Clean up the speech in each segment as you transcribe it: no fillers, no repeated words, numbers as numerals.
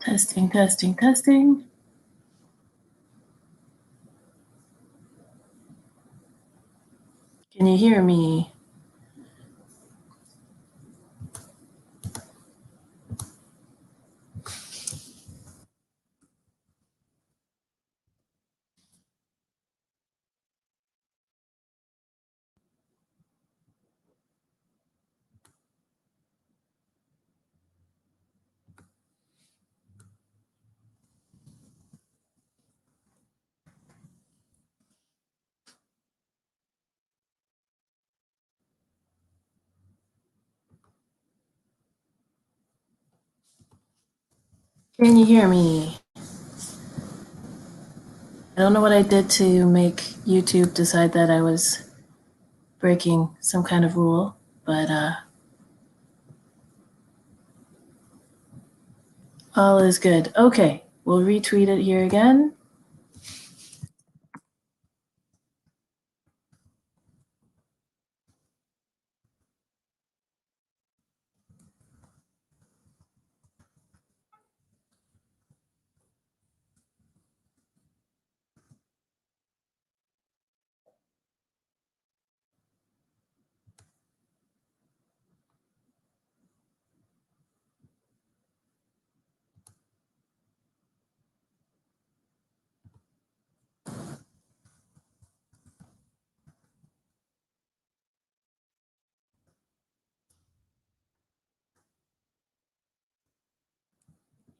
Testing, testing, testing. Can you hear me? Can you hear me? I don't know what I did to make YouTube decide that I was breaking some kind of rule, but all is good. Okay, we'll retweet it here again.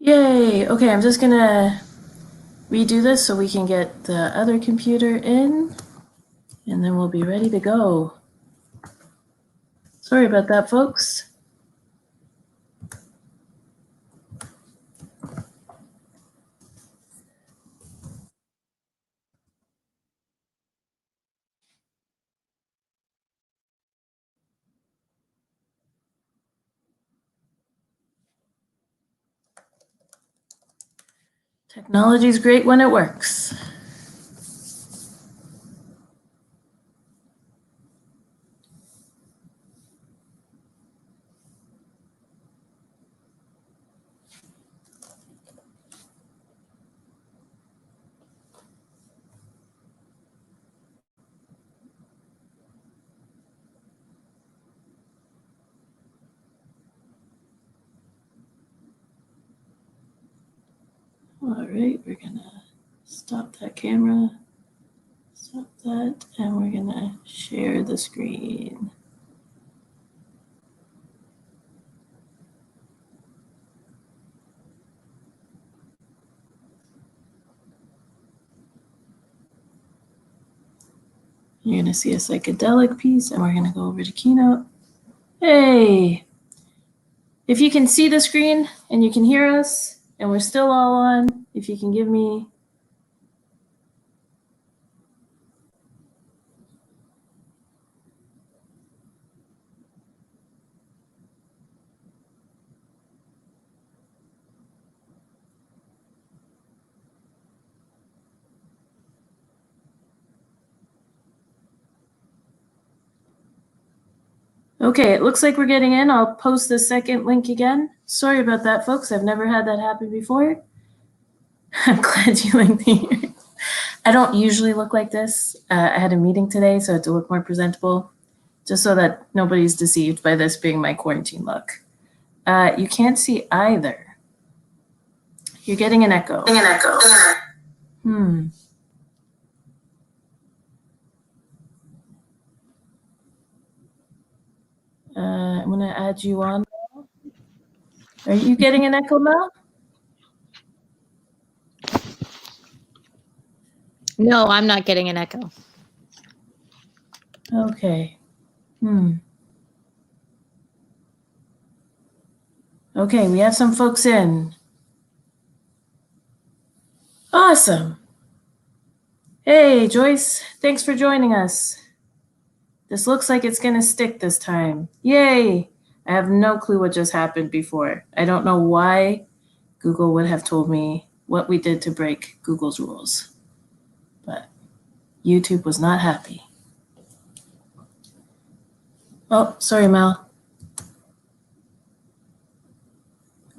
Yay! Okay, I'm just gonna redo this so we can get the other computer in, and then we'll be ready to go. Sorry about that, folks. Technology's great when it works. All right, we're gonna stop that camera, stop that, and we're gonna share the screen. You're gonna see a psychedelic piece, and we're gonna go over to Keynote. Hey, if you can see the screen and you can hear us, and we're still all on, if you can give me. Okay, it looks like we're getting in. I'll post the second link again. Sorry about that, folks. I've never had that happen before. I'm glad you like the. I don't usually look like this. I had a meeting today, so I had to look more presentable, just so that nobody's deceived by this being my quarantine look. You can't see either. You're getting an echo. I'm going to add you on. Are you getting an echo, Mel? No, I'm not getting an echo. Okay. Okay, we have some folks in. Awesome. Hey, Joyce, thanks for joining us. This looks like it's going to stick this time. Yay! I have no clue what just happened before. I don't know why Google would have told me what we did to break Google's rules. But YouTube was not happy. Oh, sorry, Mel.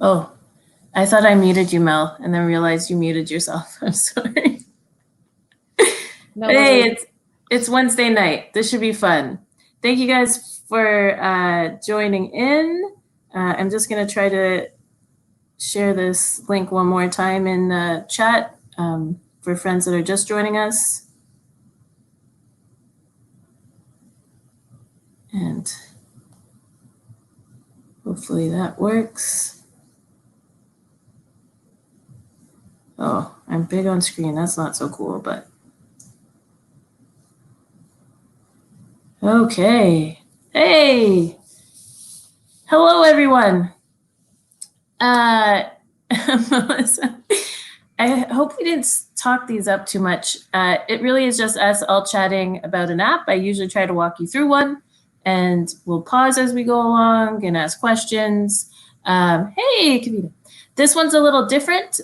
Oh, I thought I muted you, Mel, and then realized you muted yourself. I'm sorry. No Hey, worries. it's Wednesday night. This should be fun. Thank you guys for joining in. I'm just going to try to share this link one more time in the chat for friends that are just joining us. And hopefully that works. Oh, I'm big on screen. That's not so cool, but. Okay. Hey. Hello, everyone. Melissa, I hope we didn't talk these up too much. It really is just us all chatting about an app. I usually try to walk you through one, and we'll pause as we go along and ask questions. Hey, Kavita. This one's a little different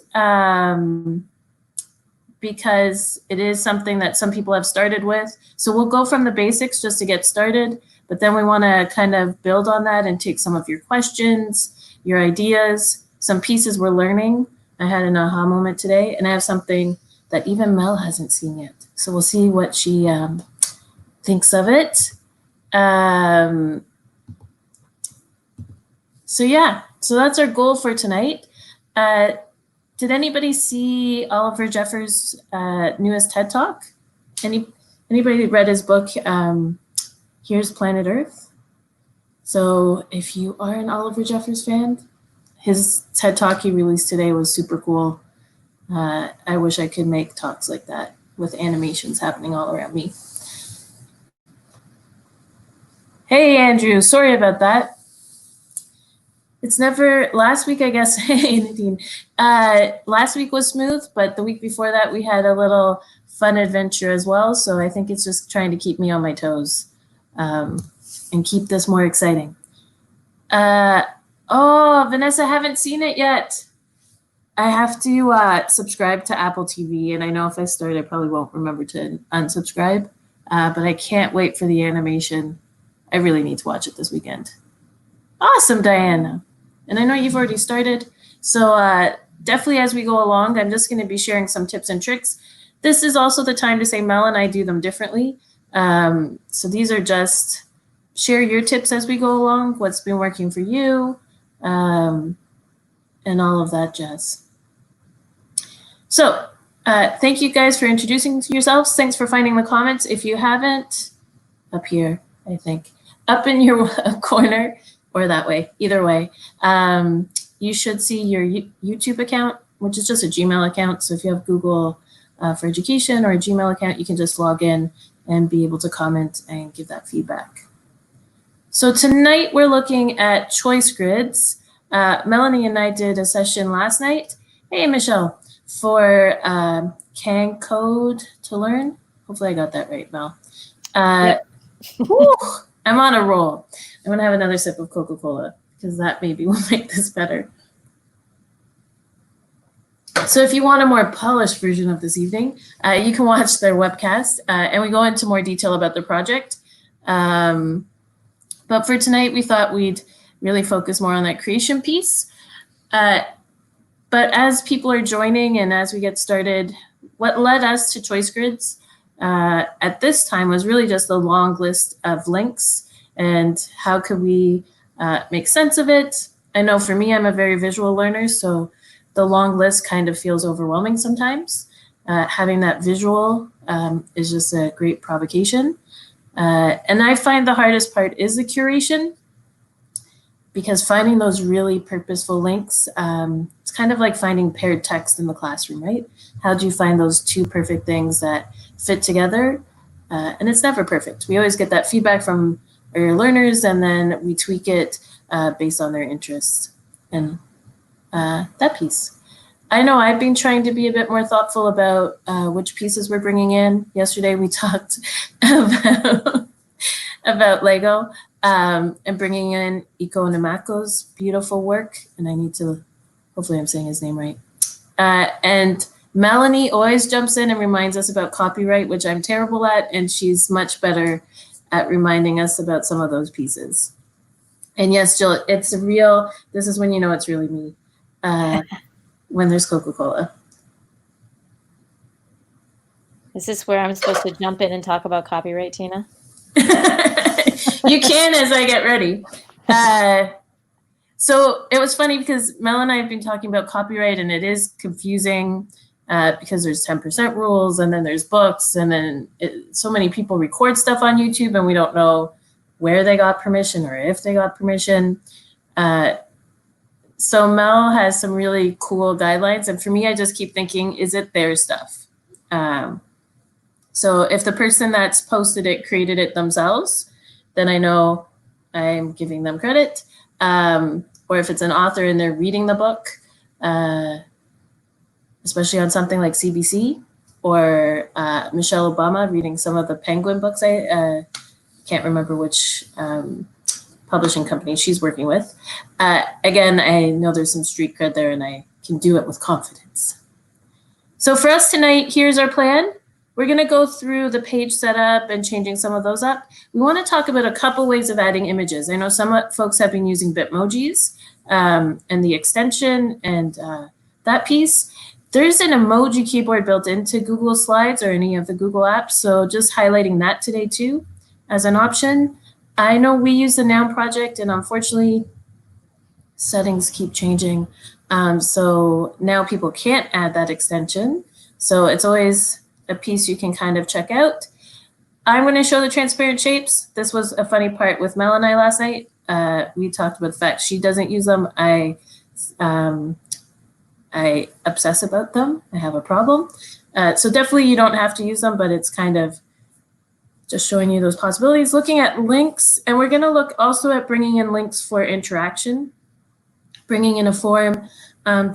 because it is something that some people have started with. So we'll go from the basics just to get started, but then we want to kind of build on that and take some of your questions, your ideas, some pieces we're learning. I had an aha moment today, and I have something that even Mel hasn't seen yet. So we'll see what she thinks of it. So yeah, so that's our goal for tonight. Did anybody see Oliver Jeffers' newest TED Talk? Anybody read his book, Here's Planet Earth? So if you are an Oliver Jeffers fan, his TED Talk he released today was super cool. I wish I could make talks like that with animations happening all around me. Hey, Andrew, sorry about that. It's never, last week, I guess, hey, Nadine, last week was smooth, but the week before that, we had a little fun adventure as well. So I think it's just trying to keep me on my toes and keep this more exciting. Oh, Vanessa, haven't seen it yet. I have to subscribe to Apple TV, and I know if I start, I probably won't remember to unsubscribe, but I can't wait for the animation. I really need to watch it this weekend. Awesome, Diana. And I know you've already started. So definitely as we go along, I'm just going to be sharing some tips and tricks. This is also the time to say Mel and I do them differently. So these are just share your tips as we go along, what's been working for you, and all of that jazz. So thank you guys for introducing yourselves. Thanks for finding the comments. If you haven't, up here, I think, up in your corner, or that way, either way, you should see your YouTube account, which is just a Gmail account. So if you have Google for Education or a Gmail account, you can just log in and be able to comment and give that feedback. So tonight we're looking at choice grids. Melanie and I did a session last night. Hey, Michelle, for Can Code to Learn. Hopefully I got that right, Mel. Yep. I'm on a roll. I'm going to have another sip of Coca-Cola because that maybe will make this better. So if you want a more polished version of this evening, you can watch their webcast and we go into more detail about the project. But for tonight, we thought we'd really focus more on that creation piece. But as people are joining and as we get started, what led us to choice grids at this time was really just the long list of links and how could we make sense of it. I know for me, I'm a very visual learner, so the long list kind of feels overwhelming sometimes. Having that visual is just a great provocation. And I find the hardest part is the curation, because finding those really purposeful links, it's kind of like finding paired text in the classroom, right? How do you find those two perfect things that fit together? And it's never perfect. We always get that feedback from our learners, and then we tweak it based on their interests and that piece. I know I've been trying to be a bit more thoughtful about which pieces we're bringing in. Yesterday we talked about Lego and bringing in Iko Namako's beautiful work. And I need to, hopefully I'm saying his name right. And Melanie always jumps in and reminds us about copyright, which I'm terrible at. And she's much better at reminding us about some of those pieces. And yes, Jill, it's real. This is when you know it's really me. when there's Coca-Cola. Is this where I'm supposed to jump in and talk about copyright, Tina? You can as I get ready. So it was funny because Mel and I have been talking about copyright, and it is confusing because there's 10% rules, and then there's books, and then so many people record stuff on YouTube, and we don't know where they got permission or if they got permission. So Mel has some really cool guidelines, and for me, I just keep thinking, is it their stuff? So if the person that's posted it created it themselves, then I know I'm giving them credit. Or if it's an author and they're reading the book, especially on something like CBC, or Michelle Obama reading some of the Penguin books. I can't remember which publishing company she's working with. Again, I know there's some street cred there, and I can do it with confidence. So for us tonight, here's our plan. We're going to go through the page setup and changing some of those up. We want to talk about a couple ways of adding images. I know some folks have been using Bitmojis and the extension and that piece. There's an emoji keyboard built into Google Slides or any of the Google apps, so just highlighting that today too as an option. I know we use the Noun project, and unfortunately, settings keep changing. So now people can't add that extension. So it's always a piece you can kind of check out. I'm going to show the transparent shapes. This was a funny part with Mel and I last night. We talked about the fact she doesn't use them. I obsess about them. I have a problem. So definitely you don't have to use them, but it's kind of just showing you those possibilities. Looking at links, and we're going to look also at bringing in links for interaction, bringing in a form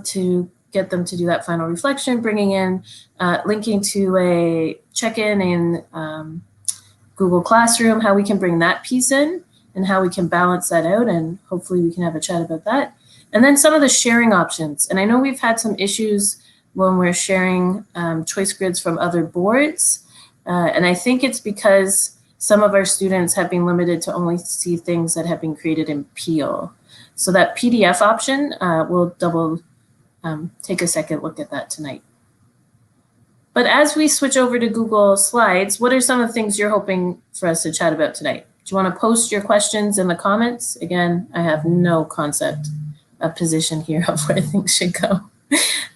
to get them to do that final reflection, bringing in, linking to a check-in in Google Classroom, how we can bring that piece in and how we can balance that out, and hopefully we can have a chat about that. And then some of the sharing options. And I know we've had some issues when we're sharing choice grids from other boards. And I think it's because some of our students have been limited to only see things that have been created in Peel. So that PDF option, we'll take a second look at that tonight. But as we switch over to Google Slides, what are some of the things you're hoping for us to chat about tonight? Do you want to post your questions in the comments? Again, I have no concept of position here of where things should go.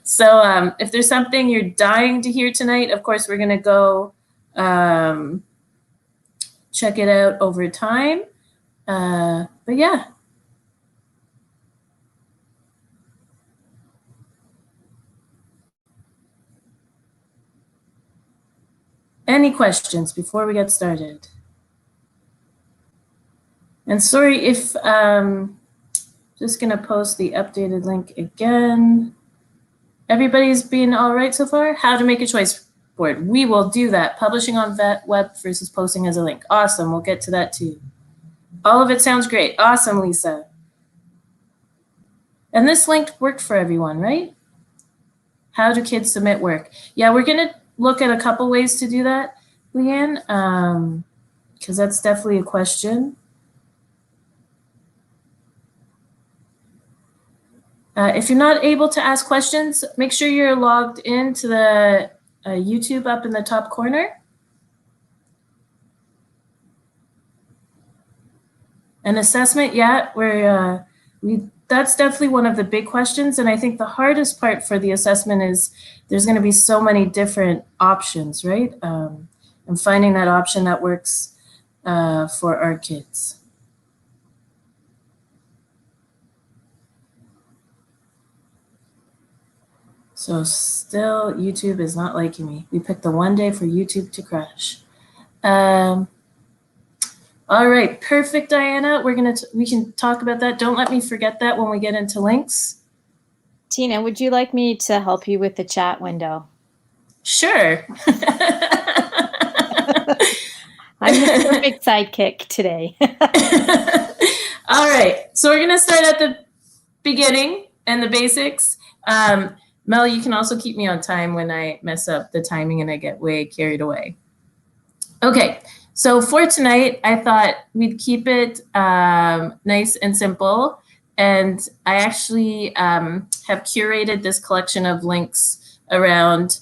So if there's something you're dying to hear tonight, of course, we're going to go check it out over time. But yeah. Any questions before we get started? And sorry if, just gonna post the updated link again. Everybody's been all right so far? How to make a choice board. We will do that. Publishing on web versus posting as a link. Awesome, we'll get to that too. All of it sounds great. Awesome, Lisa. And this link worked for everyone, right? How do kids submit work? Yeah, we're gonna look at a couple ways to do that, Leanne, because that's definitely a question. If you're not able to ask questions, make sure you're logged into the YouTube up in the top corner. An assessment, yeah, that's definitely one of the big questions. And I think the hardest part for the assessment is there's going to be so many different options, right? And finding that option that works for our kids. So still, YouTube is not liking me. We picked the one day for YouTube to crash. All right, perfect, Diana. We can talk about that. Don't let me forget that when we get into links. Tina, would you like me to help you with the chat window? Sure. I'm the perfect sidekick today. All right, so we're gonna start at the beginning and the basics. Mel, you can also keep me on time when I mess up the timing and I get way carried away. Okay, so for tonight, I thought we'd keep it nice and simple. And I actually have curated this collection of links around,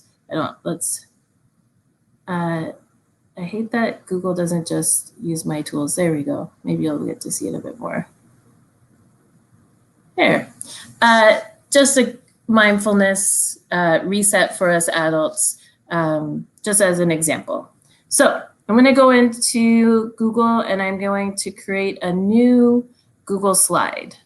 I hate that Google doesn't just use my tools. There we go. Maybe you'll get to see it a bit more. There. Just a mindfulness reset for us adults, just as an example. So I'm going to go into Google and I'm going to create a new Google slide.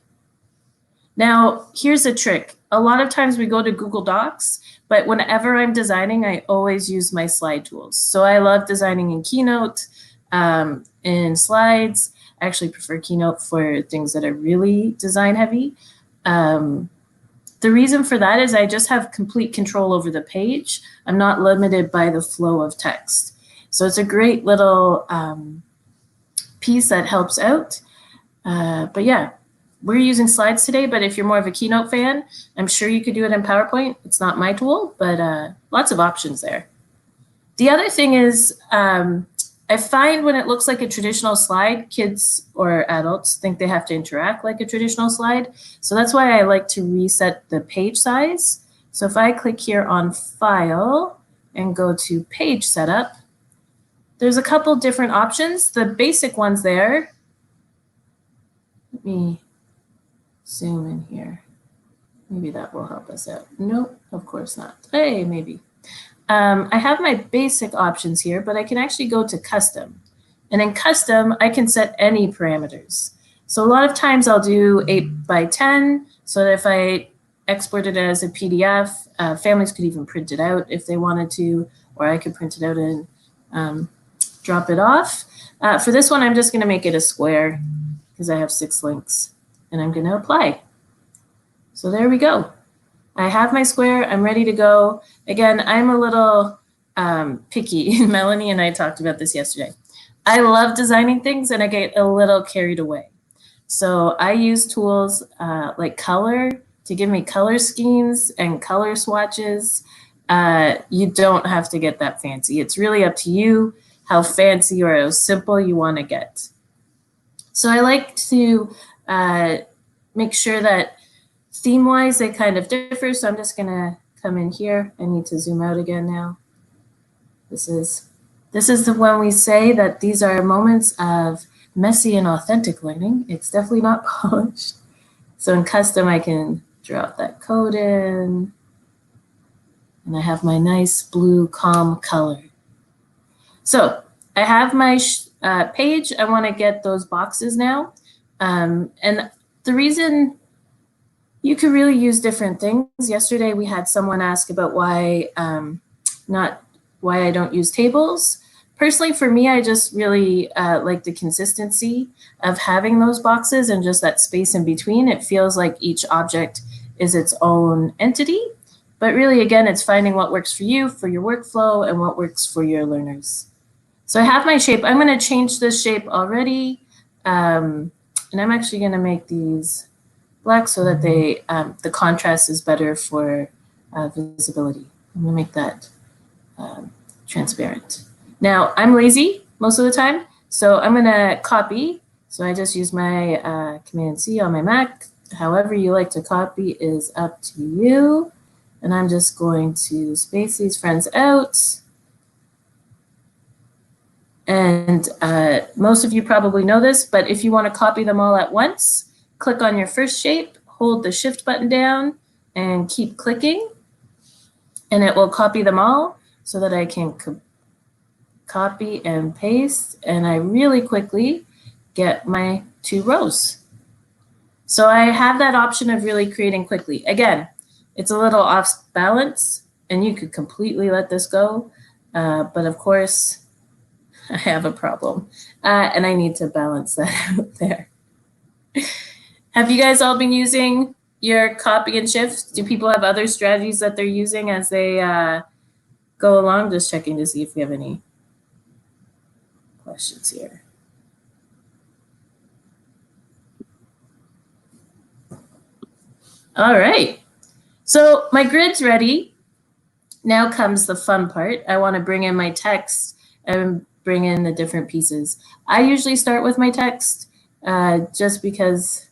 Now, here's a trick. A lot of times we go to Google Docs, but whenever I'm designing, I always use my slide tools. So I love designing in Keynote, in slides. I actually prefer Keynote for things that are really design heavy. The reason for that is I just have complete control over the page. I'm not limited by the flow of text. So it's a great little piece that helps out. But yeah, we're using slides today, but if you're more of a Keynote fan, I'm sure you could do it in PowerPoint. It's not my tool, but lots of options there. The other thing is, I find when it looks like a traditional slide, kids or adults think they have to interact like a traditional slide. So that's why I like to reset the page size. So if I click here on File and go to Page Setup, there's a couple different options. The basic ones there, let me zoom in here. Maybe that will help us out. Nope, of course not. Hey, maybe. I have my basic options here, but I can actually go to custom. And in custom, I can set any parameters. So a lot of times I'll do 8x10, so that if I export it as a PDF, families could even print it out if they wanted to, or I could print it out and drop it off. For this one, I'm just gonna make it a square because I have 6 links and I'm gonna apply. So there we go. I have my square, I'm ready to go. Again, I'm a little picky. Melanie and I talked about this yesterday. I love designing things and I get a little carried away. So I use tools like Color to give me color schemes and color swatches. You don't have to get that fancy. It's really up to you how fancy or how simple you want to get. So I like to make sure that theme-wise, they kind of differ, so I'm just gonna come in here. I need to zoom out again now. This is the one we say that these are moments of messy and authentic learning. It's definitely not polished. So in custom, I can drop that code in, and I have my nice blue calm color. So I have my page. I want to get those boxes now, and the reason. You could really use different things. Yesterday we had someone ask about why I don't use tables. Personally, for me, I just really like the consistency of having those boxes and just that space in between. It feels like each object is its own entity. But really, again, it's finding what works for you, for your workflow, and what works for your learners. So I have my shape. I'm going to change this shape already. And I'm actually going to make these black so that they the contrast is better for visibility. I'm gonna make that transparent. Now I'm lazy most of the time, so I'm gonna copy. So I just use my Command C on my Mac. However you like to copy is up to you. And I'm just going to space these friends out. And most of you probably know this, but if you want to copy them all at once, click on your first shape, hold the Shift button down, and keep clicking. And it will copy them all so that I can copy and paste. And I really quickly get my 2 rows. So I have that option of really creating quickly. Again, it's a little off balance, and you could completely let this go. But of course, I have a problem. And I need to balance that out there. Have you guys all been using your copy and shift? Do people have other strategies that they're using as they go along? Just checking to see if we have any questions here. All right. So my grid's ready. Now comes the fun part. I want to bring in my text and bring in the different pieces. I usually start with my text just because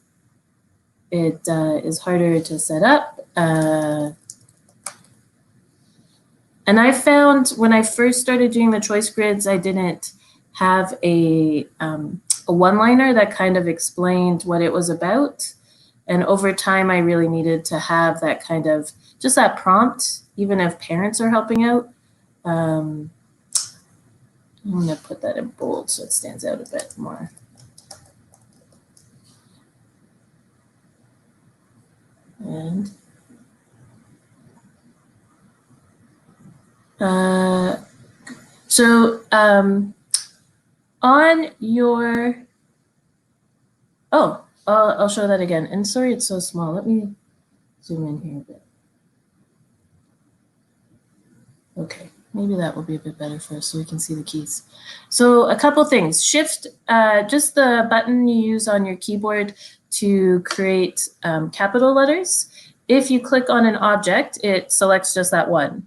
it is harder to set up. And I found when I first started doing the choice grids, I didn't have a one-liner that kind of explained what it was about. And over time, I really needed to have that kind of, just that prompt, even if parents are helping out. I'm gonna put that in bold so it stands out a bit more. And on your, I'll show that again. And sorry, it's so small. Let me zoom in here a bit. Okay, maybe that will be a bit better for us so we can see the keys. So a couple things. Shift, just the button you use on your keyboard to create capital letters. If you click on an object, it selects just that one.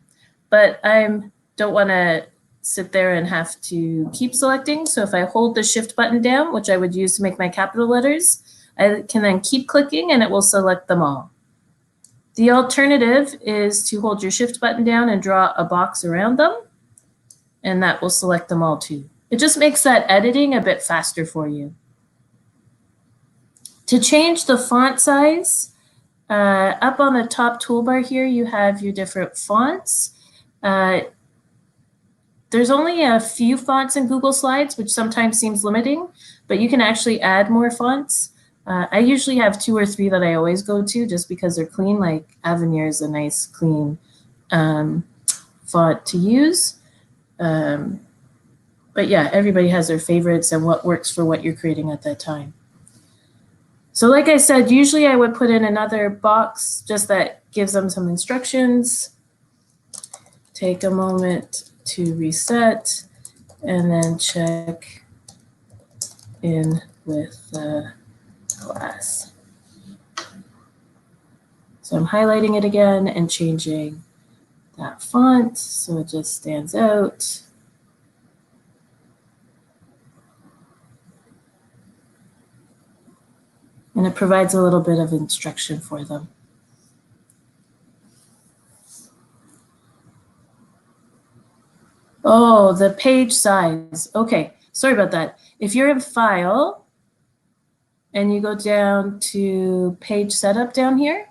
But I don't want to sit there and have to keep selecting. So if I hold the shift button down, which I would use to make my capital letters, I can then keep clicking and it will select them all. The alternative is to hold your shift button down and draw a box around them, and that will select them all too. It just makes that editing a bit faster for you. To change the font size, up on the top toolbar here, you have your different fonts. There's only a few fonts in Google Slides, which sometimes seems limiting, but you can actually add more fonts. I usually have 2 or 3 that I always go to just because they're clean, like Avenir is a nice, clean font to use. But yeah, everybody has their favorites and what works for what you're creating at that time. So like I said, usually I would put in another box just that gives them some instructions. Take a moment to reset and then check in with the class. So I'm highlighting it again and changing that font so it just stands out. And it provides a little bit of instruction for them. Oh, the page size. Okay, sorry about that. If you're in File and you go down to Page Setup down here,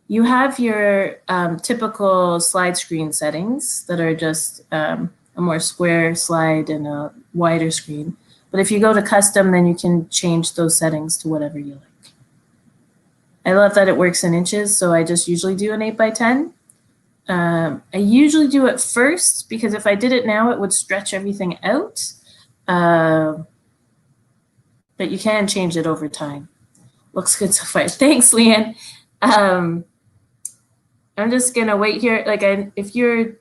you have your typical slide screen settings that are just a more square slide and a wider screen. But if you go to Custom, then you can change those settings to whatever you like. I love that it works in inches, so I just usually do an 8 by 10. I usually do it first because if I did it now, it would stretch everything out. But you can change it over time. Looks good so far. Thanks, Leanne. I'm just gonna wait here. Like, if you're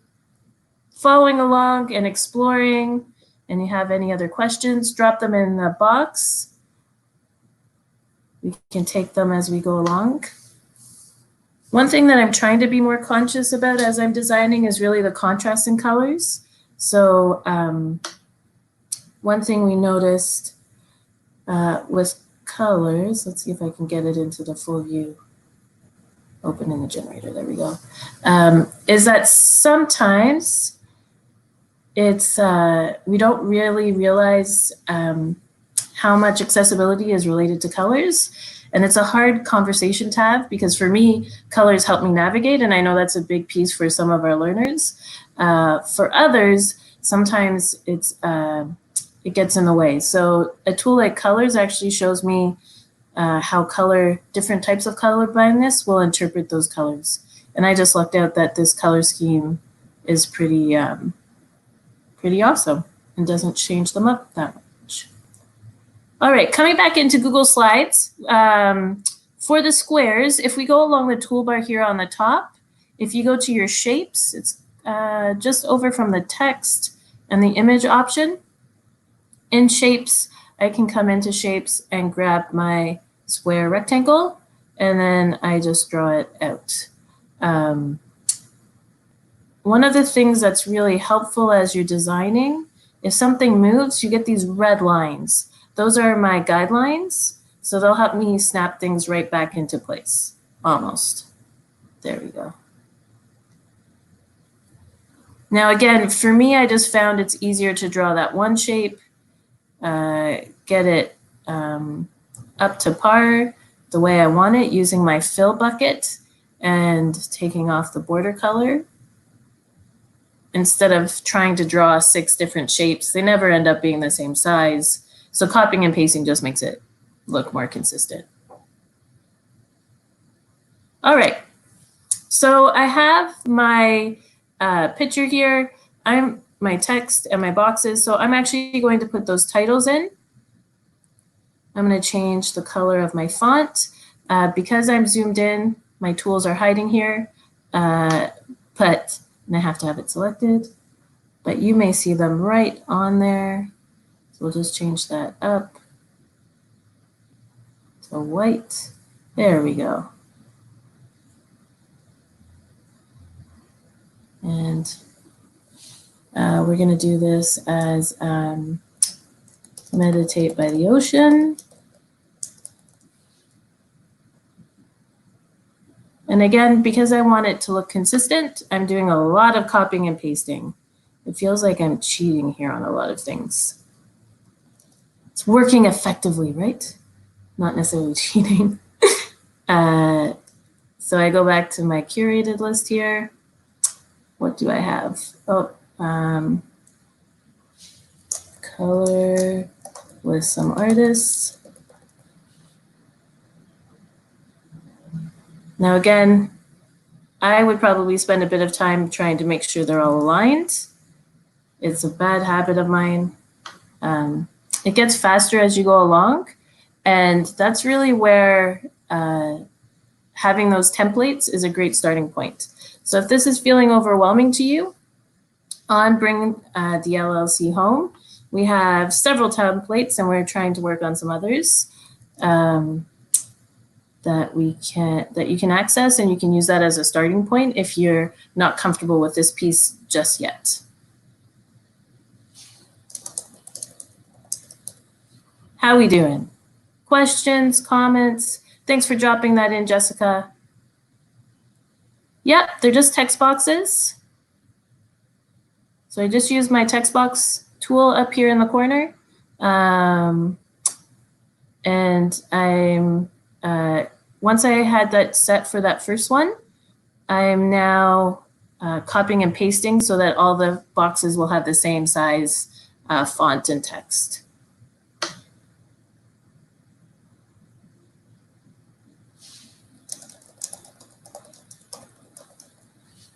following along and exploring and you have any other questions, drop them in the box. We can take them as we go along. One thing that I'm trying to be more conscious about as I'm designing is really the contrast in colors. So one thing we noticed with colors, let's see if I can get it into the full view. Open in the generator, there we go. Is that sometimes it's, we don't really realize how much accessibility is related to colors. And it's a hard conversation to have because for me, colors help me navigate. And I know that's a big piece for some of our learners. For others, sometimes it's, it gets in the way. So a tool like colors actually shows me how different types of color blindness will interpret those colors. And I just lucked out that this color scheme is pretty awesome and doesn't change them up that much. All right, coming back into Google Slides. For the squares, if we go along the toolbar here on the top, if you go to your shapes, it's just over from the text and the image option. In shapes, I can come into shapes and grab my square rectangle, and then I just draw it out. One of the things that's really helpful as you're designing, if something moves, you get these red lines. Those are my guidelines. So they'll help me snap things right back into place, almost. There we go. Now again, for me, I just found it's easier to draw that one shape, get it up to par the way I want it using my fill bucket and taking off the border color. Instead of trying to draw 6 different shapes, they never end up being the same size. So copying and pasting just makes it look more consistent. All right, so I have my picture here, my text and my boxes. So I'm actually going to put those titles in. I'm going to change the color of my font. Because I'm zoomed in, my tools are hiding here, and I have to have it selected, but you may see them right on there. So we'll just change that up to white. There we go. And we're going to do this as meditate by the ocean. And again, because I want it to look consistent, I'm doing a lot of copying and pasting. It feels like I'm cheating here on a lot of things. It's working effectively, right? Not necessarily cheating. So I go back to my curated list here. What do I have? Oh, color with some artists. Now again, I would probably spend a bit of time trying to make sure they're all aligned. It's a bad habit of mine. It gets faster as you go along, and that's really where having those templates is a great starting point. So if this is feeling overwhelming to you, on Bring the LLC Home, we have several templates, and we're trying to work on some others that you can access, and you can use that as a starting point if you're not comfortable with this piece just yet. How we doing? Questions, comments? Thanks for dropping that in, Jessica. Yep, they're just text boxes. So I just used my text box tool up here in the corner. And I'm, once I had that set for that first one, I'm now copying and pasting so that all the boxes will have the same size font and text.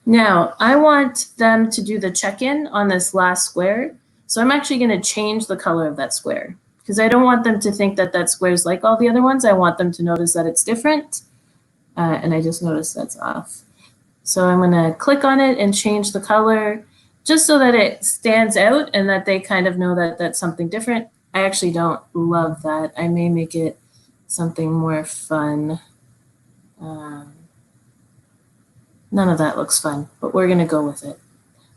Now, I want them to do the check-in on this last square. So I'm actually going to change the color of that square because I don't want them to think that that square is like all the other ones. I want them to notice that it's different. And I just noticed that's off. So I'm going to click on it and change the color just so that it stands out and that they kind of know that that's something different. I actually don't love that. I may make it something more fun. None of that looks fun, but we're going to go with it.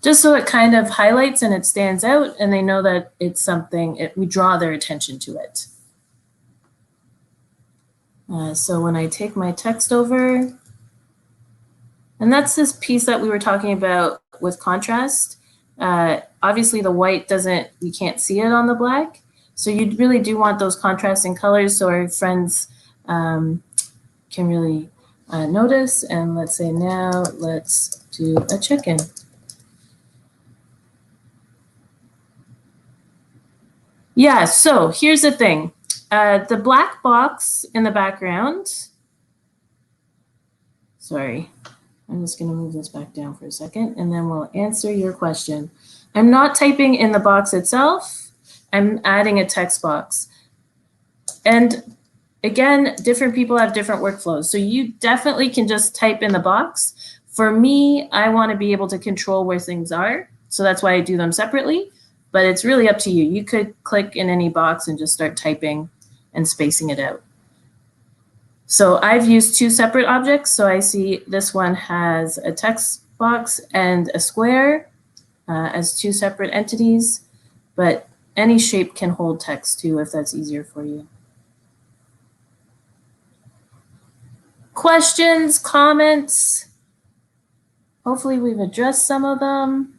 Just so it kind of highlights and it stands out and they know that it's something, we draw their attention to it. So when I take my text over, and that's this piece that we were talking about with contrast. Obviously the white we can't see it on the black. So you really do want those contrasting colors so our friends can really notice. And let's say now, let's do a check-in. Yeah, so here's the thing. The black box in the background, sorry, I'm just gonna move this back down for a second and then we'll answer your question. I'm not typing in the box itself, I'm adding a text box. And again, different people have different workflows. So you definitely can just type in the box. For me, I wanna be able to control where things are. So that's why I do them separately, but it's really up to you. You could click in any box and just start typing and spacing it out. So I've used 2 separate objects. So I see this one has a text box and a square as 2 separate entities, but any shape can hold text too if that's easier for you. Questions, comments? Hopefully we've addressed some of them.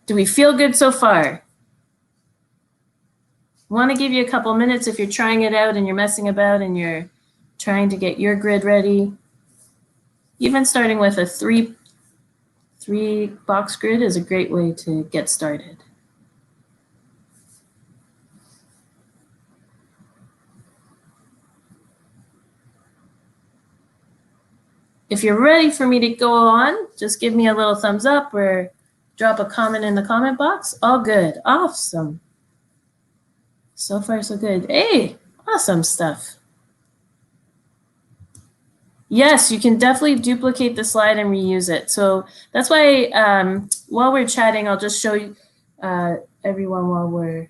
Do we feel good so far? Want to give you a couple minutes if you're trying it out and you're messing about and you're trying to get your grid ready. Even starting with a three box grid is a great way to get started. If you're ready for me to go on, just give me a little thumbs up or drop a comment in the comment box. All good. Awesome. So far, so good. Hey, awesome stuff. Yes, you can definitely duplicate the slide and reuse it. So that's why while we're chatting, I'll just show you everyone while we're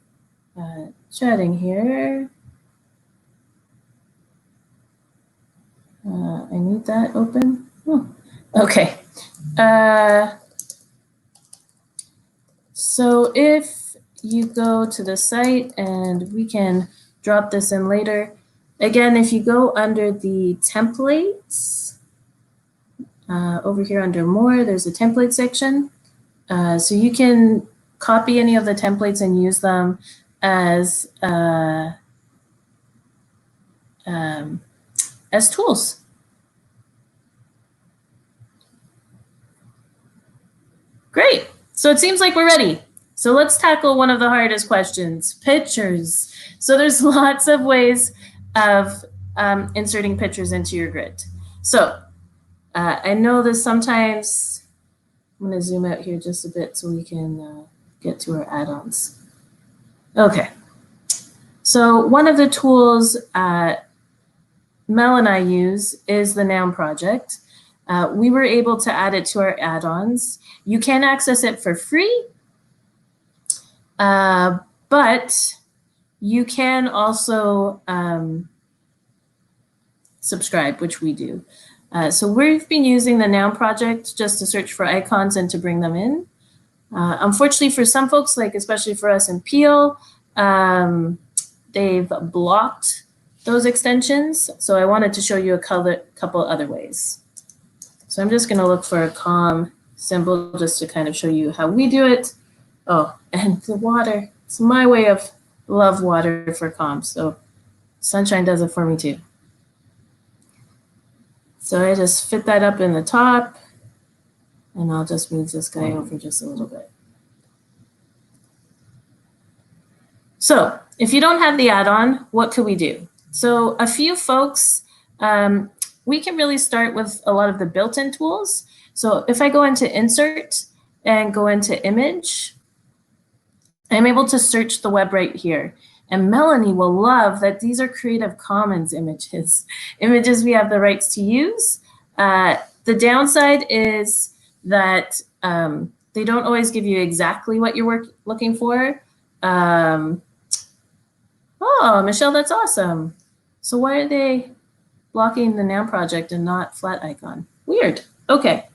chatting here. I need that open. Oh, okay. So if you go to the site, and we can drop this in later. Again, if you go under the templates, over here under more, there's a template section. So you can copy any of the templates and use them as tools. Great. So it seems like we're ready. So let's tackle one of the hardest questions, pictures. So there's lots of ways of inserting pictures into your grid. So I know this sometimes, I'm going to zoom out here just a bit so we can get to our add-ons. Okay. So one of the tools Mel and I use is the Noun project. We were able to add it to our add-ons. You can access it for free, but you can also subscribe, which we do. So we've been using the Noun project just to search for icons and to bring them in. Unfortunately for some folks, like especially for us in Peel, they've blocked those extensions. So I wanted to show you a couple other ways. So I'm just going to look for a calm symbol just to kind of show you how we do it. Oh, and the water. It's my way of love water for calm. So sunshine does it for me too. So I just fit that up in the top, and I'll just move this guy over just a little bit. So if you don't have the add-on, what could we do? So a few folks, we can really start with a lot of the built-in tools. So if I go into Insert and go into Image, I'm able to search the web right here. And Melanie will love that these are Creative Commons images. Images we have the rights to use. The downside is that they don't always give you exactly what you're looking for. Oh, Michelle, that's awesome. So why are they blocking the Noun project and not flat icon? Weird. Okay.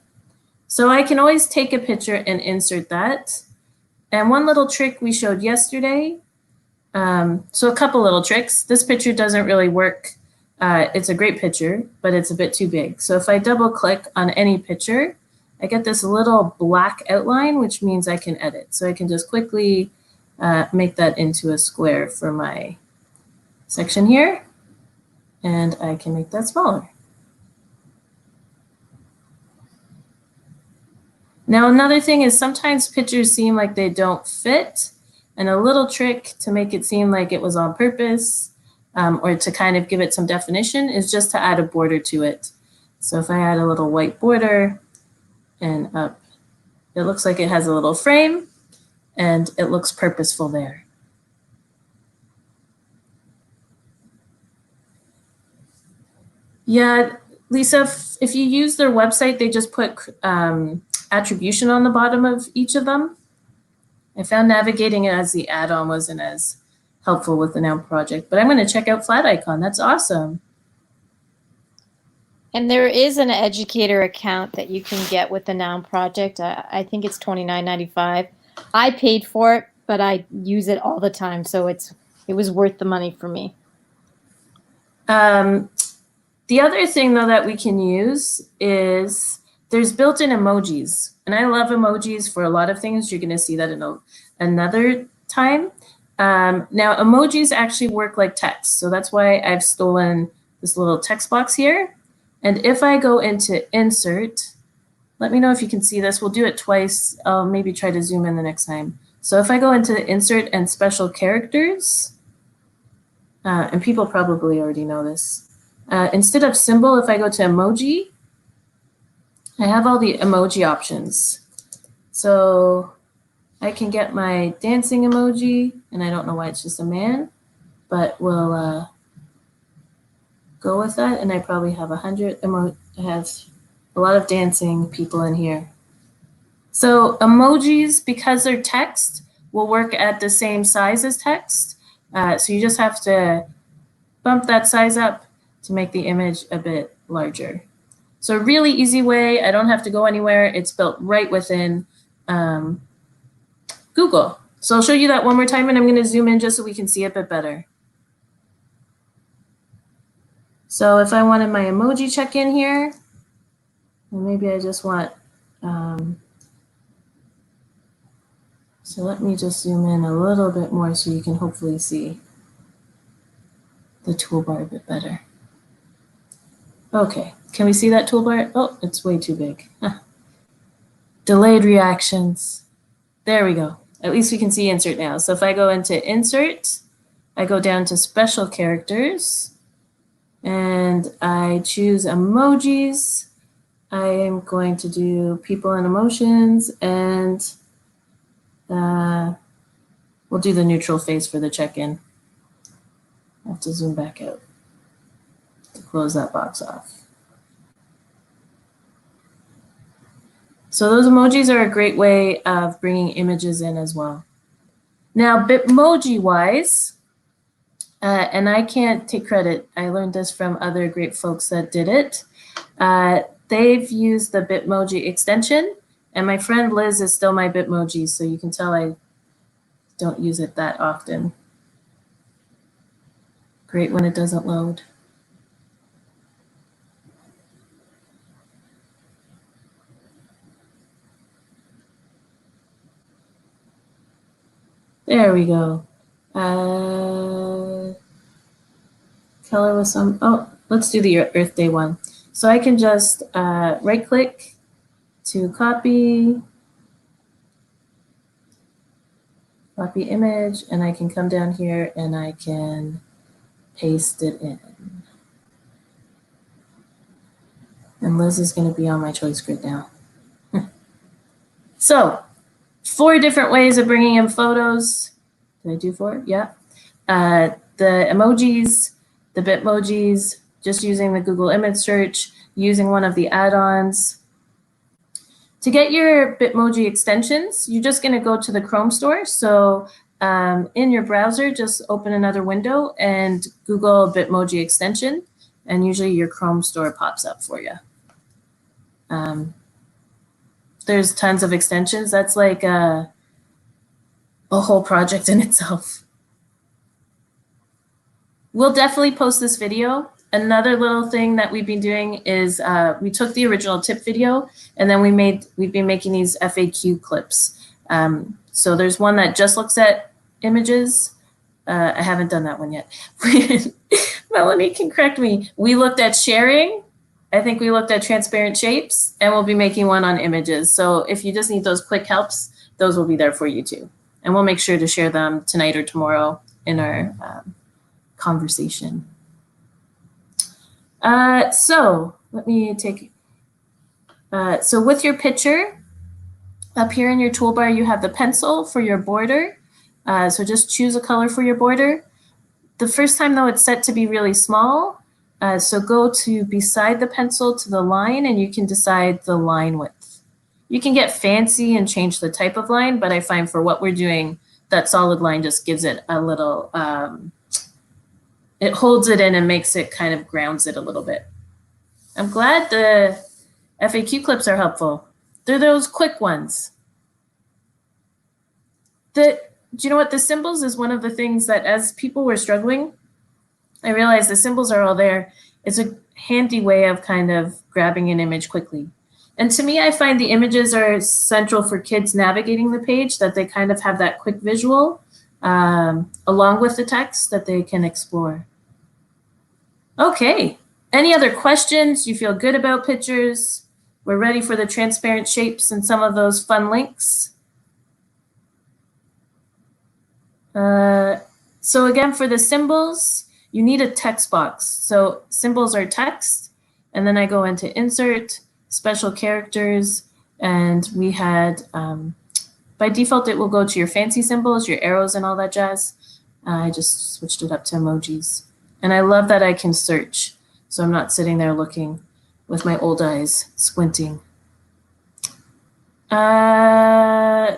So I can always take a picture and insert that. And one little trick we showed yesterday. So a couple little tricks. This picture doesn't really work. It's a great picture, but it's a bit too big. So if I double click on any picture, I get this little black outline, which means I can edit. So I can just quickly make that into a square for my section here. And I can make that smaller. Now, another thing is sometimes pictures seem like they don't fit. And a little trick to make it seem like it was on purpose or to kind of give it some definition is just to add a border to it. So if I add a little white border and up, it looks like it has a little frame and it looks purposeful there. Yeah, Lisa, if you use their website, they just put attribution on the bottom of each of them. I found navigating it as the add-on wasn't as helpful with the Noun project, but I'm going to check out flat icon. That's awesome. And there is an educator account that you can get with the Noun Project. I think it's $29.95. I paid for it, but I use it all the time, so it was worth the money for me. The other thing, though, that we can use is there's built-in emojis. And I love emojis for a lot of things. You're going to see that in another time. Now, emojis actually work like text. So that's why I've stolen this little text box here. And if I go into Insert, let me know if you can see this. We'll do it twice. I'll maybe try to zoom in the next time. So if I go into Insert and Special Characters, and people probably already know this, instead of symbol, if I go to emoji, I have all the emoji options. So I can get my dancing emoji, and I don't know why it's just a man, but we'll go with that. And I probably have 100 I have a lot of dancing people in here. So emojis, because they're text, will work at the same size as text. So you just have to bump that size up to make the image a bit larger. So a really easy way, I don't have to go anywhere. It's built right within Google. So I'll show you that one more time, and I'm going to zoom in just so we can see it a bit better. So if I wanted my emoji check-in here, and maybe I just want, so let me just zoom in a little bit more so you can hopefully see the toolbar a bit better. Okay, can we see that toolbar? Oh, it's way too big. Delayed reactions. There we go. At least we can see Insert now. So if I go into Insert, I go down to Special Characters, and I choose emojis. I am going to do people and emotions, and we'll do the neutral face for the check-in. I have to zoom back out to close that box off. So those emojis are a great way of bringing images in as well. Now, Bitmoji-wise, and I can't take credit. I learned this from other great folks that did it. They've used the Bitmoji extension, and my friend Liz is still my Bitmoji, so you can tell I don't use it that often. Great when it doesn't load. There we go. Color with some, oh, let's do the Earth Day one. So I can just right click to copy image, and I can come down here and I can paste it in. And Liz is going to be on my choice grid now. So 4 different ways of bringing in photos. Did I do 4? Yeah. The emojis, the Bitmojis, just using the Google image search, using one of the add-ons. To get your Bitmoji extensions, you're just going to go to the Chrome store. So in your browser, just open another window and Google Bitmoji extension, and usually your Chrome store pops up for you. There's tons of extensions. That's like a whole project in itself. We'll definitely post this video. Another little thing that we've been doing is we took the original tip video, and then we've been making these FAQ clips. So there's one that just looks at images. I haven't done that one yet. Melanie can correct me. We looked at sharing. I think we looked at transparent shapes, and we'll be making one on images. So if you just need those quick helps, those will be there for you too. And we'll make sure to share them tonight or tomorrow in our conversation. So let me take, so with your picture, up here in your toolbar, you have the pencil for your border. So just choose a color for your border. The first time though, it's set to be really small. So go to beside the pencil to the line, and you can decide the line width. You can get fancy and change the type of line, but I find for what we're doing, that solid line just gives it a little, it holds it in and makes it kind of grounds it a little bit. I'm glad the FAQ clips are helpful. They're those quick ones. Do you know what? The symbols is one of the things that as people were struggling, I realized the symbols are all there. It's a handy way of kind of grabbing an image quickly. And to me, I find the images are central for kids navigating the page, that they kind of have that quick visual along with the text that they can explore. Okay, any other questions? You feel good about pictures? We're ready for the transparent shapes and some of those fun links. So again, for the symbols, you need a text box. So symbols are text, and then I go into insert, special characters, and we had, by default, it will go to your fancy symbols, your arrows and all that jazz. I just switched it up to emojis. And I love that I can search, so I'm not sitting there looking with my old eyes squinting. The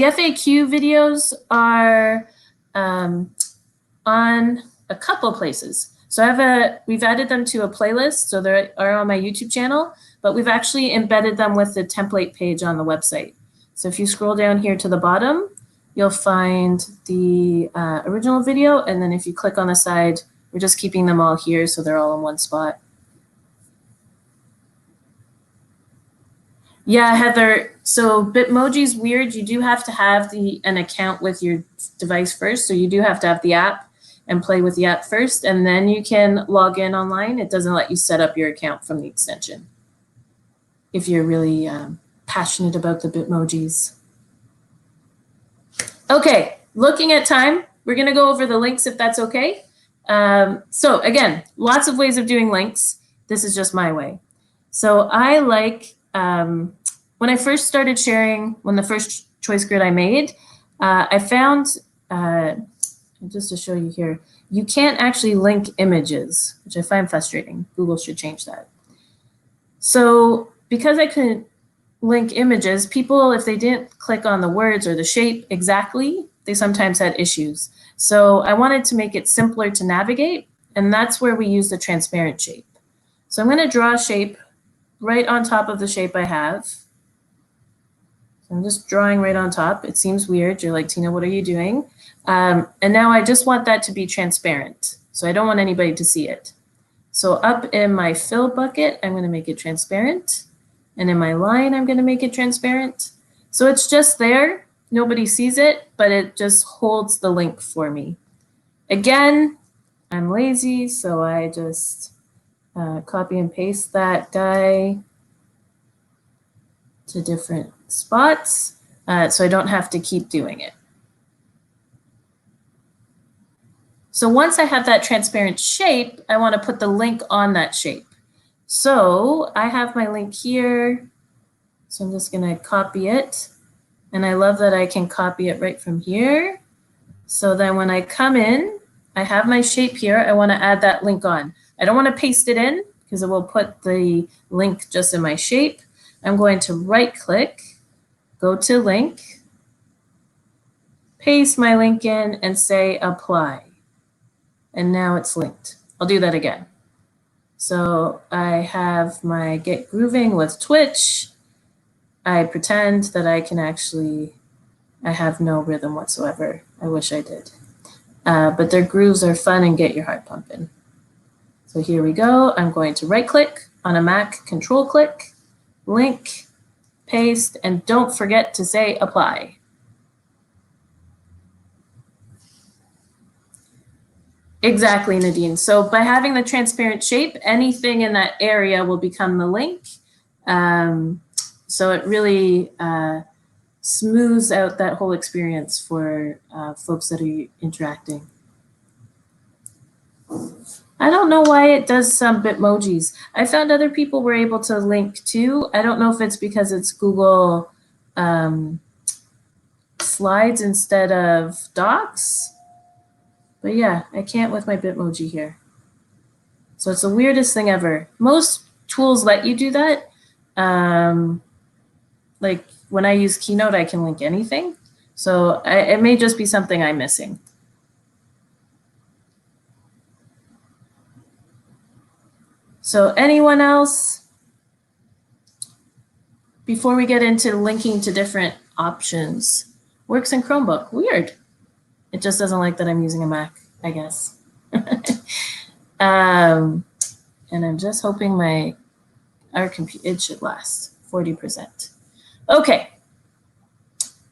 FAQ videos are on a couple places. So we've added them to a playlist, so they are on my YouTube channel, but we've actually embedded them with the template page on the website. So if you scroll down here to the bottom, you'll find the original video, and then if you click on the side, we're just keeping them all here so they're all in one spot. Yeah, Heather, so Bitmoji's weird. You do have to have an account with your device first, so you do have to have the app and play with the app first, and then you can log in online. It doesn't let you set up your account from the extension if you're really passionate about the Bitmojis. Okay, looking at time, we're gonna go over the links if that's okay. So again, lots of ways of doing links. This is just my way. So I like, when I first started sharing, when the first choice grid I made, I found, just to show you here, you can't actually link images, which I find frustrating. Google should change that. So because I couldn't link images, people, if they didn't click on the words or the shape exactly, they sometimes had issues. So I wanted to make it simpler to navigate, and that's where we use the transparent shape. So I'm going to draw a shape right on top of the shape I have. So I'm just drawing right on top. It seems weird. You're like, Tina, what are you doing? And now I just want that to be transparent. So I don't want anybody to see it. So up in my fill bucket, I'm going to make it transparent. And in my line, I'm going to make it transparent. So it's just there. Nobody sees it, but it just holds the link for me. Again, I'm lazy, so I just copy and paste that guy to different spots, so I don't have to keep doing it. So once I have that transparent shape, I want to put the link on that shape. So I have my link here. So I'm just going to copy it. And I love that I can copy it right from here. So then when I come in, I have my shape here. I want to add that link on. I don't want to paste it in because it will put the link just in my shape. I'm going to right click, go to link, paste my link in and say apply. And now it's linked. I'll do that again. So I have my Get Grooving with Twitch. I pretend that I can actually, I have no rhythm whatsoever. I wish I did. But their grooves are fun and get your heart pumping. So here we go. I'm going to right click on a Mac, control click, link, paste, and don't forget to say apply. Exactly, Nadine. So by having the transparent shape, anything in that area will become the link. So it really smooths out that whole experience for folks that are interacting. I don't know why it does some Bitmojis. I found other people were able to link too. I don't know if it's because it's Google Slides instead of Docs. But yeah, I can't with my Bitmoji here. So it's the weirdest thing ever. Most tools let you do that. Like when I use Keynote, I can link anything. So it may just be something I'm missing. So anyone else? Before we get into linking to different options, works in Chromebook. Weird. It just doesn't like that I'm using a Mac, I guess. And I'm just hoping our computer, it should last 40%. Okay.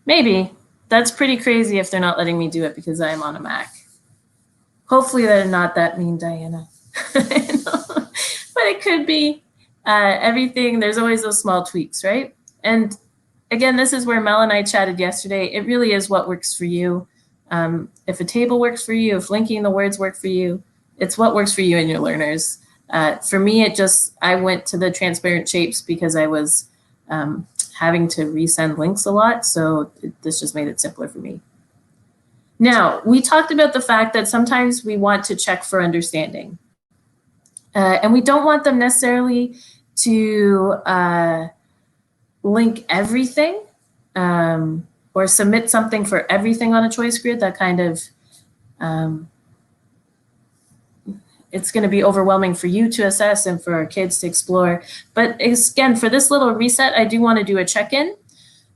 Maybe. That's pretty crazy if they're not letting me do it because I'm on a Mac. Hopefully they're not that mean, Diana. But it could be. Everything, there's always those small tweaks, right? And again, this is where Mel and I chatted yesterday. It really is what works for you. If a table works for you, if linking the words work for you, it's what works for you and your learners. For me, I went to the transparent shapes because I was having to resend links a lot. So this just made it simpler for me. Now, we talked about the fact that sometimes we want to check for understanding. And we don't want them necessarily to link everything or submit something for everything on a choice grid. That kind of, it's going to be overwhelming for you to assess and for our kids to explore. But again, for this little reset, I do want to do a check-in.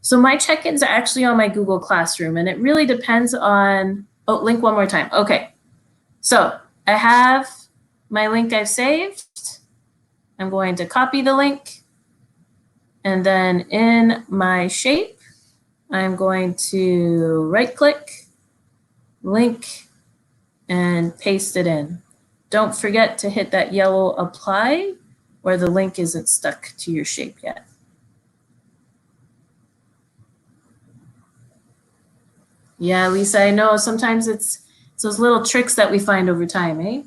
So my check-ins are actually on my Google Classroom, and it really depends on, oh, link one more time. Okay, so I have my link I've saved. I'm going to copy the link. And then in my shape, I'm going to right-click, link, and paste it in. Don't forget to hit that yellow apply or the link isn't stuck to your shape yet. Yeah, Lisa, I know sometimes it's those little tricks that we find over time, eh?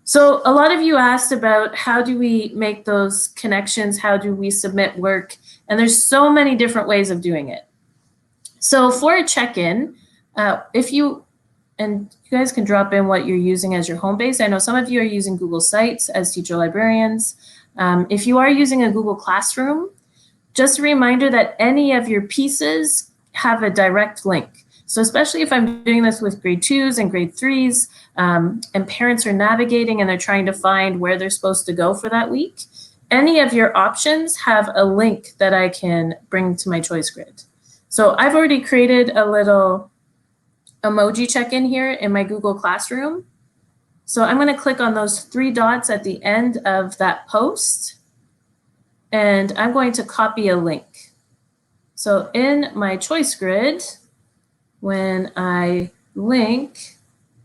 So a lot of you asked about how do we make those connections? How do we submit work? And there's so many different ways of doing it. So for a check-in, and you guys can drop in what you're using as your home base. I know some of you are using Google Sites as teacher librarians. If you are using a Google Classroom, just a reminder that any of your pieces have a direct link. So especially if I'm doing this with grade 2s and grade 3s, and parents are navigating and they're trying to find where they're supposed to go for that week, any of your options have a link that I can bring to my choice grid. So I've already created a little emoji check-in here in my Google Classroom. So I'm going to click on those 3 dots at the end of that post, and I'm going to copy a link. So in my choice grid, when I link,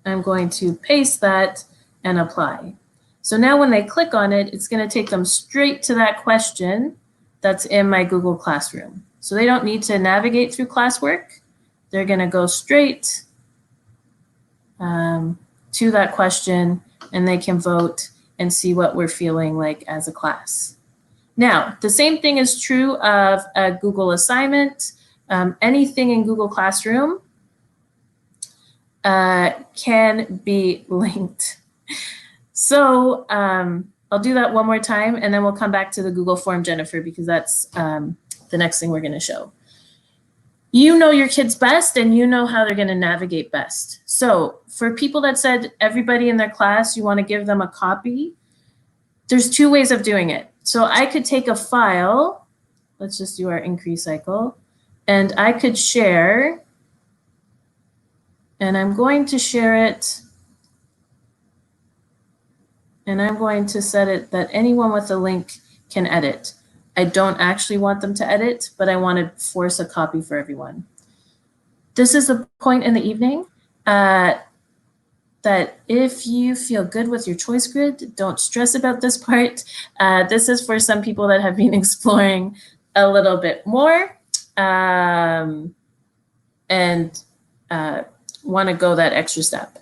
I'm going to paste that and apply. So now when they click on it, it's going to take them straight to that question that's in my Google Classroom. So they don't need to navigate through classwork. They're going to go straight to that question, and they can vote and see what we're feeling like as a class. Now, the same thing is true of a Google assignment. Anything in Google Classroom can be linked. So I'll do that one more time, and then we'll come back to the Google form, Jennifer, because that's the next thing we're going to show. You know your kids best, and you know how they're going to navigate best. So for people that said everybody in their class, you want to give them a copy, there's 2 ways of doing it. So I could take a file, let's just do our increase cycle, and I could share, and I'm going to share it, and I'm going to set it that anyone with a link can edit. I don't actually want them to edit, but I want to force a copy for everyone. This is the point in the evening that if you feel good with your choice grid, don't stress about this part. This is for some people that have been exploring a little bit more and want to go that extra step.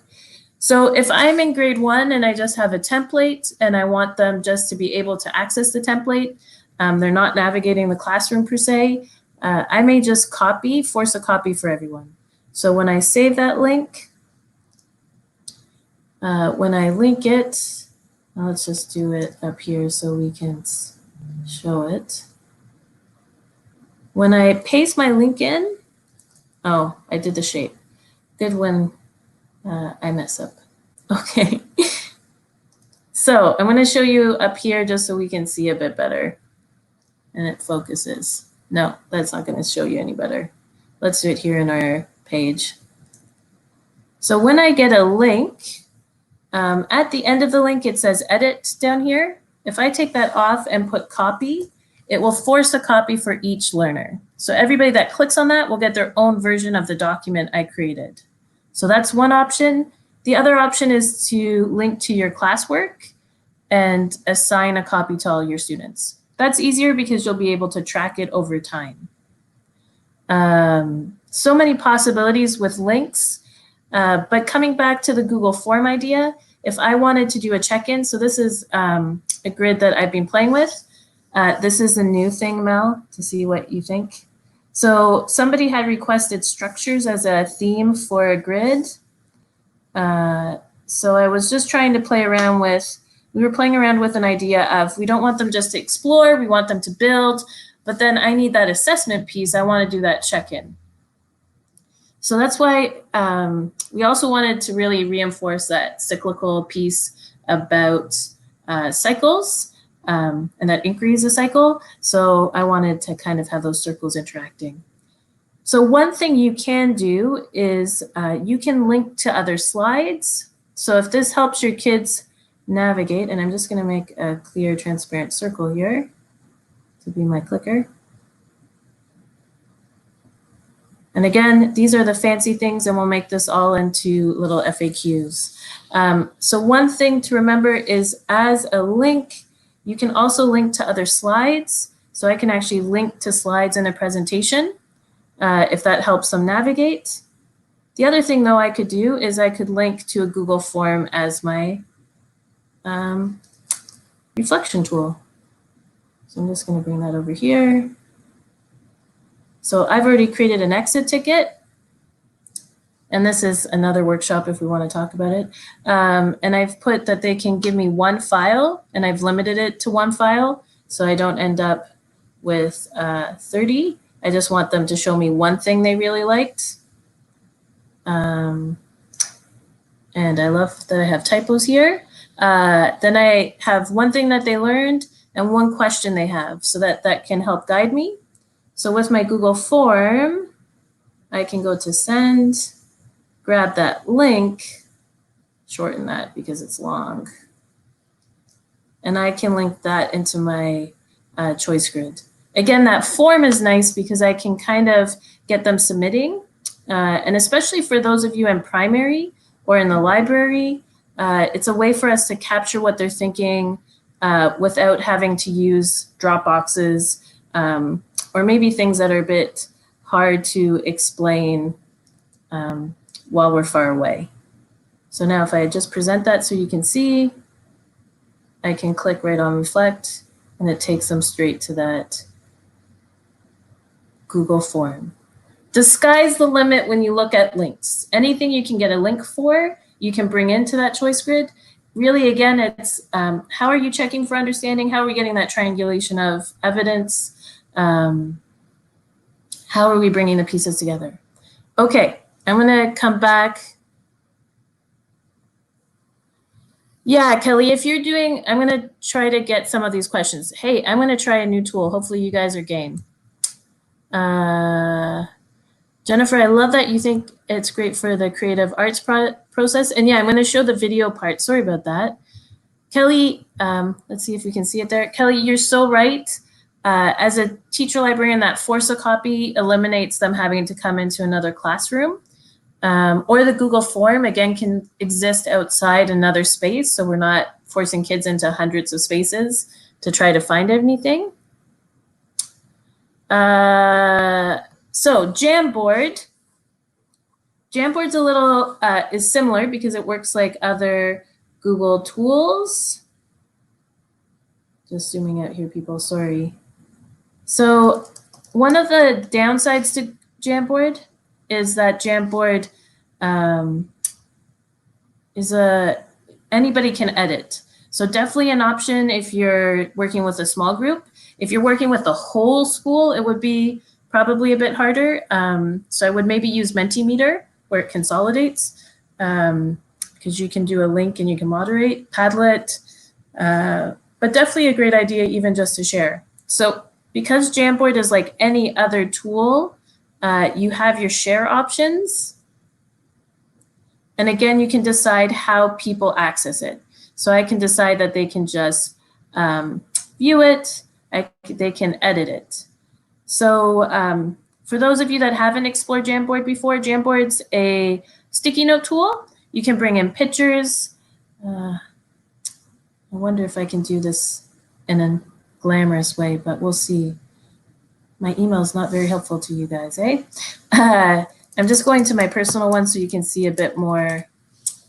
So if I'm in grade 1 and I just have a template and I want them just to be able to access the template, they're not navigating the classroom per se, I may just force a copy for everyone. So when I save that link, when I link it, let's just do it up here so we can show it. When I paste my link in, oh, I did the shape. Good when I mess up. Okay. So I'm going to show you up here just so we can see a bit better. And it focuses. No, that's not going to show you any better. Let's do it here in our page. So when I get a link, at the end of the link, it says edit down here. If I take that off and put copy, it will force a copy for each learner. So everybody that clicks on that will get their own version of the document I created. So that's one option. The other option is to link to your classwork and assign a copy to all your students. That's easier because you'll be able to track it over time. So many possibilities with links, but coming back to the Google Form idea, if I wanted to do a check-in, so this is a grid that I've been playing with. This is a new thing, Mel, to see what you think. So somebody had requested structures as a theme for a grid. So I was just trying to play around with, we were playing around with an idea of, we don't want them just to explore, we want them to build, but then I need that assessment piece. I want to do that check-in. So that's why we also wanted to really reinforce that cyclical piece about cycles, and that inquiry is a cycle. So I wanted to kind of have those circles interacting. So one thing you can do is you can link to other slides. So if this helps your kids navigate, and I'm just going to make a clear, transparent circle here to be my clicker. And again, these are the fancy things, and we'll make this all into little FAQs. So one thing to remember is as a link, you can also link to other slides. So I can actually link to slides in a presentation if that helps them navigate. The other thing, though, I could do is I could link to a Google form as my reflection tool. So I'm just going to bring that over here. So I've already created an exit ticket. And this is another workshop if we want to talk about it. And I've put that they can give me one file, and I've limited it to one file. So I don't end up with 30. I just want them to show me one thing they really liked. And I love that I have typos here. Then I have one thing that they learned and one question they have, so that can help guide me. So with my Google form, I can go to send, grab that link, shorten that because it's long, and I can link that into my choice grid. Again, that form is nice because I can kind of get them submitting, and especially for those of you in primary or in the library, it's a way for us to capture what they're thinking without having to use drop boxes, or maybe things that are a bit hard to explain while we're far away. So now if I just present that so you can see, I can click right on reflect, and it takes them straight to that Google form. The sky's the limit when you look at links. Anything you can get a link for, you can bring into that choice grid. Really, again, it's how are you checking for understanding? How are we getting that triangulation of evidence? How are we bringing the pieces together? Okay, I'm going to come back. Yeah, Kelly, if you're doing, I'm going to try to get some of these questions. Hey, I'm going to try a new tool. Hopefully you guys are game. Jennifer, I love that you think it's great for the creative arts process. And yeah, I'm going to show the video part. Sorry about that. Kelly, let's see if we can see it there. Kelly, you're so right. As a teacher librarian, that force a copy eliminates them having to come into another classroom. Or the Google form, again, can exist outside another space. So we're not forcing kids into hundreds of spaces to try to find anything. So Jamboard. Jamboard's a little, is similar because it works like other Google tools. Just zooming out here, people, sorry. So one of the downsides to Jamboard is that Jamboard anybody can edit. So definitely an option if you're working with a small group. If you're working with the whole school, it would be probably a bit harder. So I would maybe use Mentimeter where it consolidates, because you can do a link and you can moderate. Padlet, But definitely a great idea even just to share. So because Jamboard is like any other tool, you have your share options. And again, you can decide how people access it. So I can decide that they can just view it, they can edit it. So for those of you that haven't explored Jamboard before, Jamboard's a sticky note tool. You can bring in pictures. I wonder if I can do this in a glamorous way, but we'll see. My email is not very helpful to you guys, eh? I'm just going to my personal one so you can see a bit more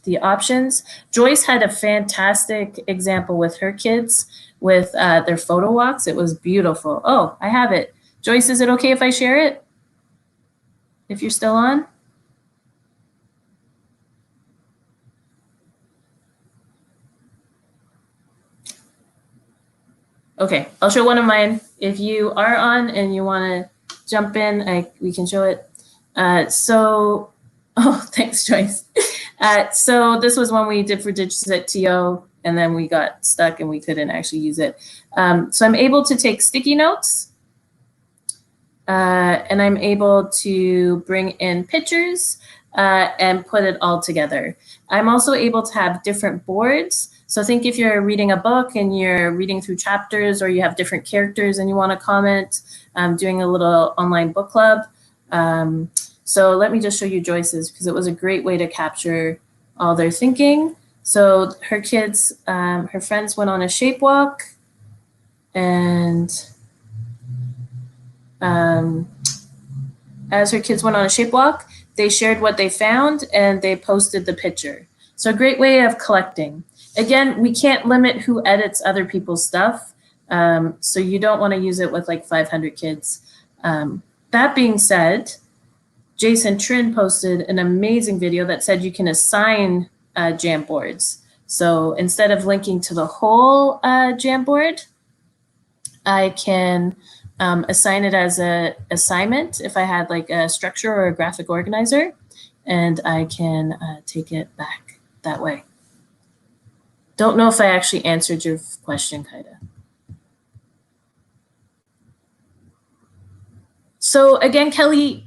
the options. Joyce had a fantastic example with her kids with their photo walks. It was beautiful. Oh, I have it. Joyce, is it okay if I share it? If you're still on? Okay, I'll show one of mine. If you are on and you want to jump in, we can show it. Oh, thanks, Joyce. So this was one we did for DigitTO, and then we got stuck and we couldn't actually use it. So I'm able to take sticky notes, and I'm able to bring in pictures and put it all together. I'm also able to have different boards. So think if you're reading a book and you're reading through chapters, or you have different characters and you want to comment, doing a little online book club. So let me just show you Joyce's, because it was a great way to capture all their thinking. So her kids, her friends went on a shape walk, and as her kids went on a shape walk, they shared what they found and they posted the picture. So a great way of collecting. Again, we can't limit who edits other people's stuff. So you don't want to use it with like 500 kids. That being said, Jason Trin posted an amazing video that said you can assign Jamboards. So instead of linking to the whole Jamboard, I can assign it as an assignment if I had like a structure or a graphic organizer, and I can take it back that way. Don't know if I actually answered your question, Kaida. So again, Kelly,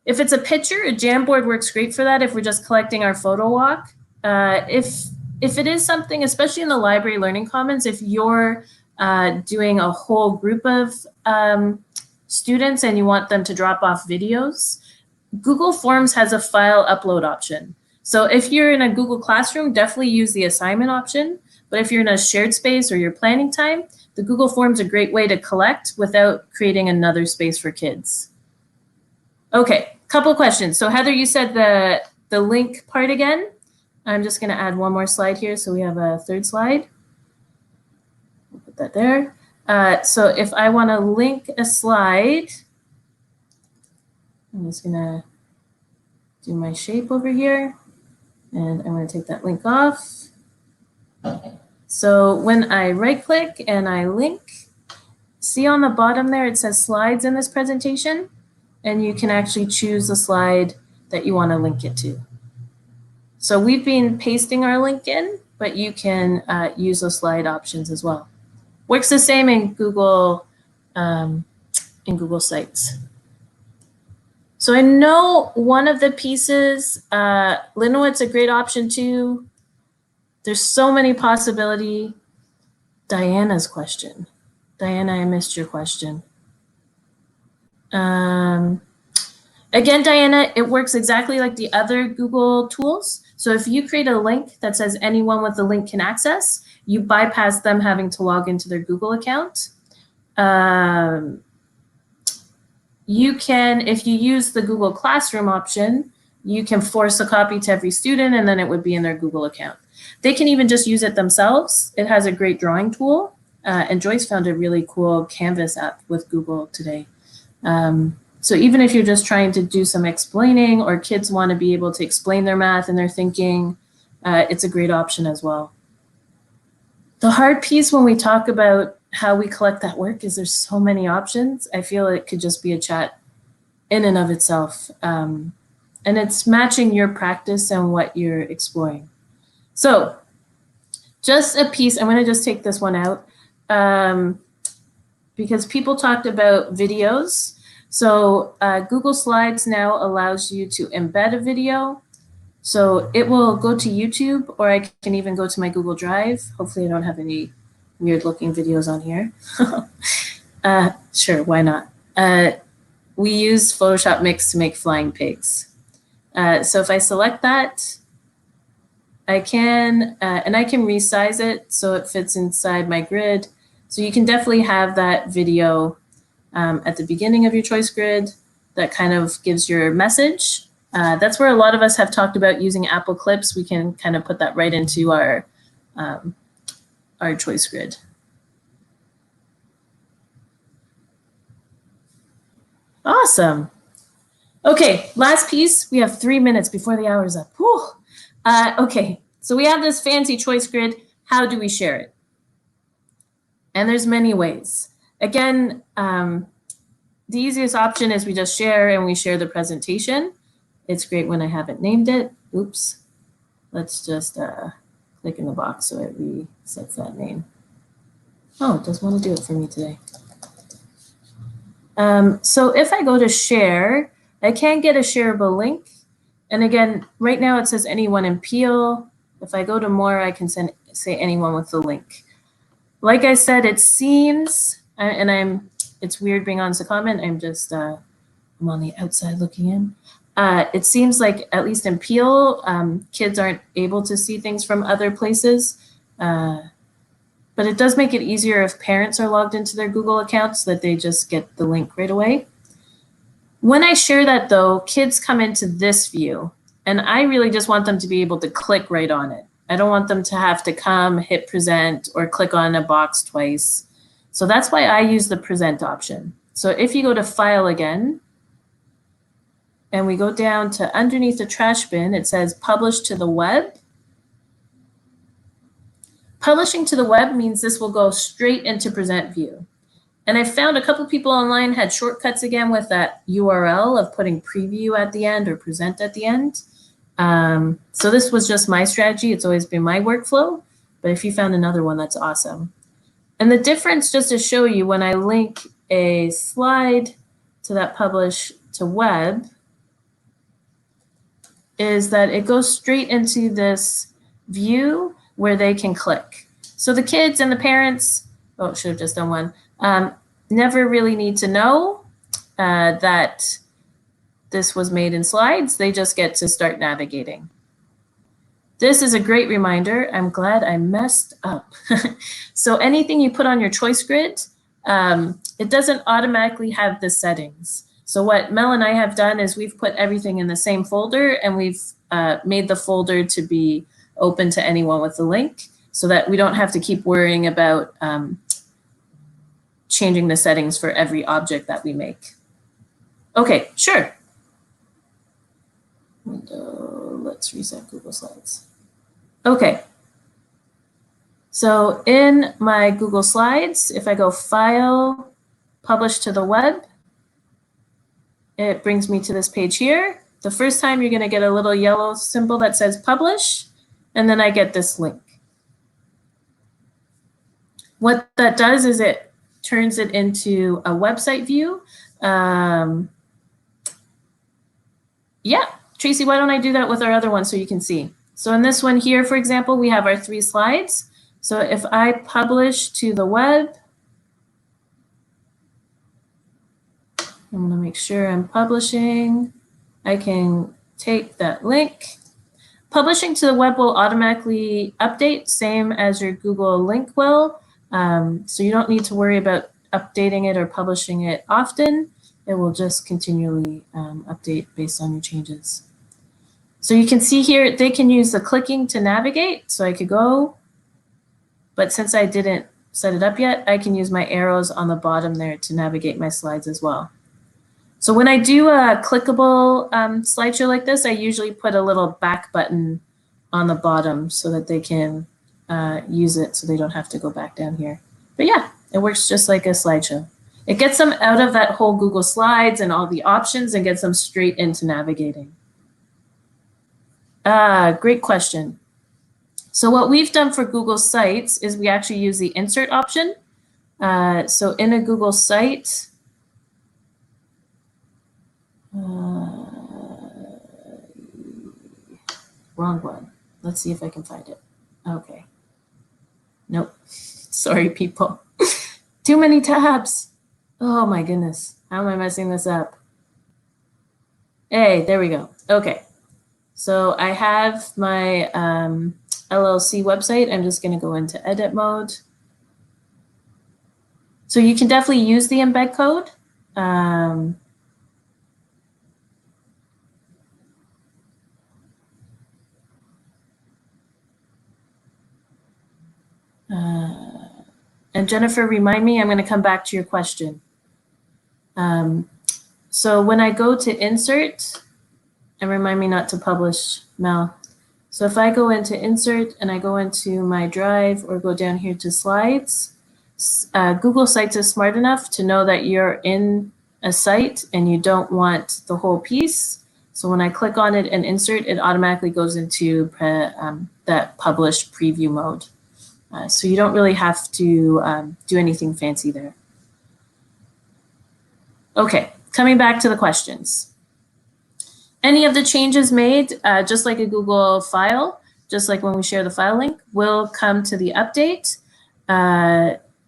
if it's a picture, a Jamboard works great for that if we're just collecting our photo walk. If it is something, especially in the library learning commons, if you're doing a whole group of students and you want them to drop off videos, Google Forms has a file upload option. So if you're in a Google Classroom, definitely use the assignment option. But if you're in a shared space or you're planning time, the Google Forms is a great way to collect without creating another space for kids. Okay, couple questions. So Heather, you said the link part again. I'm just gonna add one more slide here so we have a third slide. We'll put that there. So if I wanna link a slide, I'm just gonna do my shape over here, and I'm gonna take that link off. So when I right click and I link, see on the bottom there, it says slides in this presentation, and you can actually choose the slide that you want to link it to. So we've been pasting our link in, but you can use the slide options as well. Works the same in Google Sites. So I know one of the pieces, Linowit's a great option too. There's so many possibility. Diana's question. Diana, I missed your question. Again, Diana, it works exactly like the other Google tools. So if you create a link that says anyone with the link can access, you bypass them having to log into their Google account. You can, if you use the Google Classroom option, you can force a copy to every student, and then it would be in their Google account. They can even just use it themselves. It has a great drawing tool. And Joyce found a really cool Canvas app with Google today. So even if you're just trying to do some explaining, or kids want to be able to explain their math and their thinking, it's a great option as well. The hard piece when we talk about how we collect that work is there's so many options. I feel it could just be a chat in and of itself. And it's matching your practice and what you're exploring. So just a piece. I'm going to just take this one out because people talked about videos. So Google Slides now allows you to embed a video. So it will go to YouTube, or I can even go to my Google Drive. Hopefully I don't have any weird looking videos on here. Sure, why not? We use Photoshop Mix to make flying pigs. So if I select that, I can, and I can resize it so it fits inside my grid. So you can definitely have that video at the beginning of your choice grid that kind of gives your message. That's where a lot of us have talked about using Apple Clips. We can kind of put that right into our choice grid. Awesome. Okay, last piece. We have 3 minutes before the hour is up. Whew. Okay, so we have this fancy choice grid. How do we share it? And there's many ways. Again, the easiest option is we just share and we share the presentation. It's great when I haven't named it. Oops. Let's just click in the box so it resets that name. Oh, it doesn't want to do it for me today. So if I go to share, I can get a shareable link. And again, right now it says anyone in Peel. If I go to more, I can say anyone with the link. Like I said, it seems, and it's weird being on the comment. I'm just, I'm on the outside looking in. It seems like, at least in Peel, kids aren't able to see things from other places. But it does make it easier if parents are logged into their Google account so that they just get the link right away. When I share that though, kids come into this view and I really just want them to be able to click right on it. I don't want them to have to come, hit present, or click on a box twice. So that's why I use the present option. So if you go to File again, and we go down to underneath the trash bin, it says Publish to the Web. Publishing to the web means this will go straight into present view. And I found a couple people online had shortcuts again with that URL of putting preview at the end or present at the end. So this was just my strategy. It's always been my workflow, but if you found another one, that's awesome. And the difference, just to show you, when I link a slide to that publish to web, is that it goes straight into this view where they can click. So the kids and the parents, oh, should have just done one, never really need to know that this was made in slides. They just get to start navigating. This is a great reminder. I'm glad I messed up. So anything you put on your choice grid, it doesn't automatically have the settings. So what Mel and I have done is we've put everything in the same folder, and we've made the folder to be open to anyone with the link so that we don't have to keep worrying about changing the settings for every object that we make. Okay, sure. Let's reset Google Slides. Okay. So in my Google Slides, if I go File, Publish to the Web, it brings me to this page here. The first time you're going to get a little yellow symbol that says Publish, and then I get this link. What that does is it turns it into a website view. Yeah, Tracy, why don't I do that with our other one so you can see? So in this one here, for example, we have our 3 slides. So if I publish to the web, I'm going to make sure I'm publishing. I can take that link. Publishing to the web will automatically update, same as your Google link will. So you don't need to worry about updating it or publishing it often. It will just continually update based on your changes. So you can see here, they can use the clicking to navigate. So I could go, but since I didn't set it up yet, I can use my arrows on the bottom there to navigate my slides as well. So when I do a clickable slideshow like this, I usually put a little back button on the bottom so that they can use it so they don't have to go back down here. But yeah, it works just like a slideshow. It gets them out of that whole Google Slides and all the options and gets them straight into navigating. Great question. So what we've done for Google Sites is we actually use the insert option. So in a Google site, wrong one. Let's see if I can find it. Okay. Nope. Sorry, people. Too many tabs. Oh my goodness. How am I messing this up? Hey, there we go. Okay. So I have my LLC website. I'm just going to go into edit mode. So you can definitely use the embed code. And Jennifer, remind me, I'm going to come back to your question. So when I go to insert, and remind me not to publish, Mel. So if I go into insert and I go into my drive or go down here to slides, Google Sites is smart enough to know that you're in a site and you don't want the whole piece. So when I click on it and insert, it automatically goes into that published preview mode. So you don't really have to do anything fancy there. Okay, coming back to the questions. Any of the changes made, just like a Google file, just like when we share the file link, will come to the update.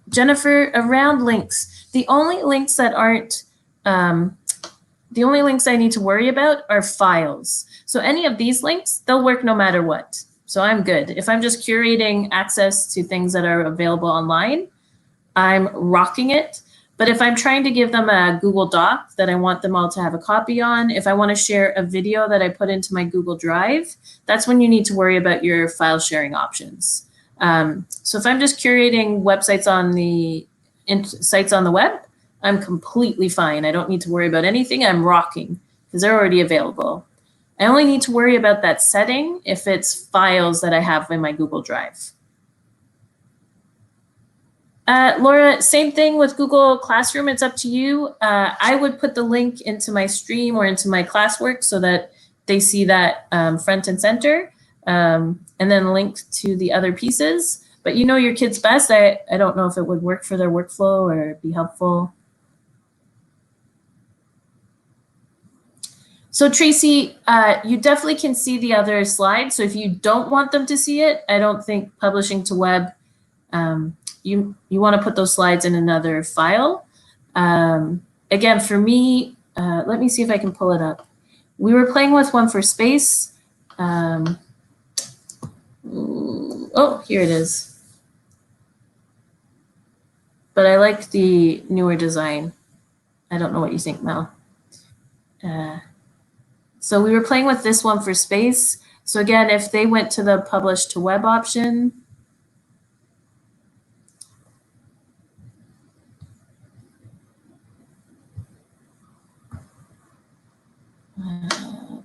Jennifer, around links, the only links that aren't, the only links I need to worry about are files. So any of these links, they'll work no matter what. So I'm good. If I'm just curating access to things that are available online, I'm rocking it. But if I'm trying to give them a Google Doc that I want them all to have a copy on, if I want to share a video that I put into my Google Drive, that's when you need to worry about your file sharing options. So if I'm just curating websites on the sites on the web, I'm completely fine. I don't need to worry about anything. I'm rocking because they're already available. I only need to worry about that setting if it's files that I have in my Google Drive. Laura, same thing with Google Classroom. It's up to you. I would put the link into my stream or into my classwork so that they see that front and center, and then link to the other pieces. But you know your kids best. I don't know if it would work for their workflow or be helpful. So Tracy, you definitely can see the other slides. So if you don't want them to see it, I don't think publishing to web, you want to put those slides in another file. Again, for me, let me see if I can pull it up. We were playing with one for space. Oh, here it is. But I like the newer design. I don't know what you think, Mel. So we were playing with this one for space. So again, if they went to the publish to web option,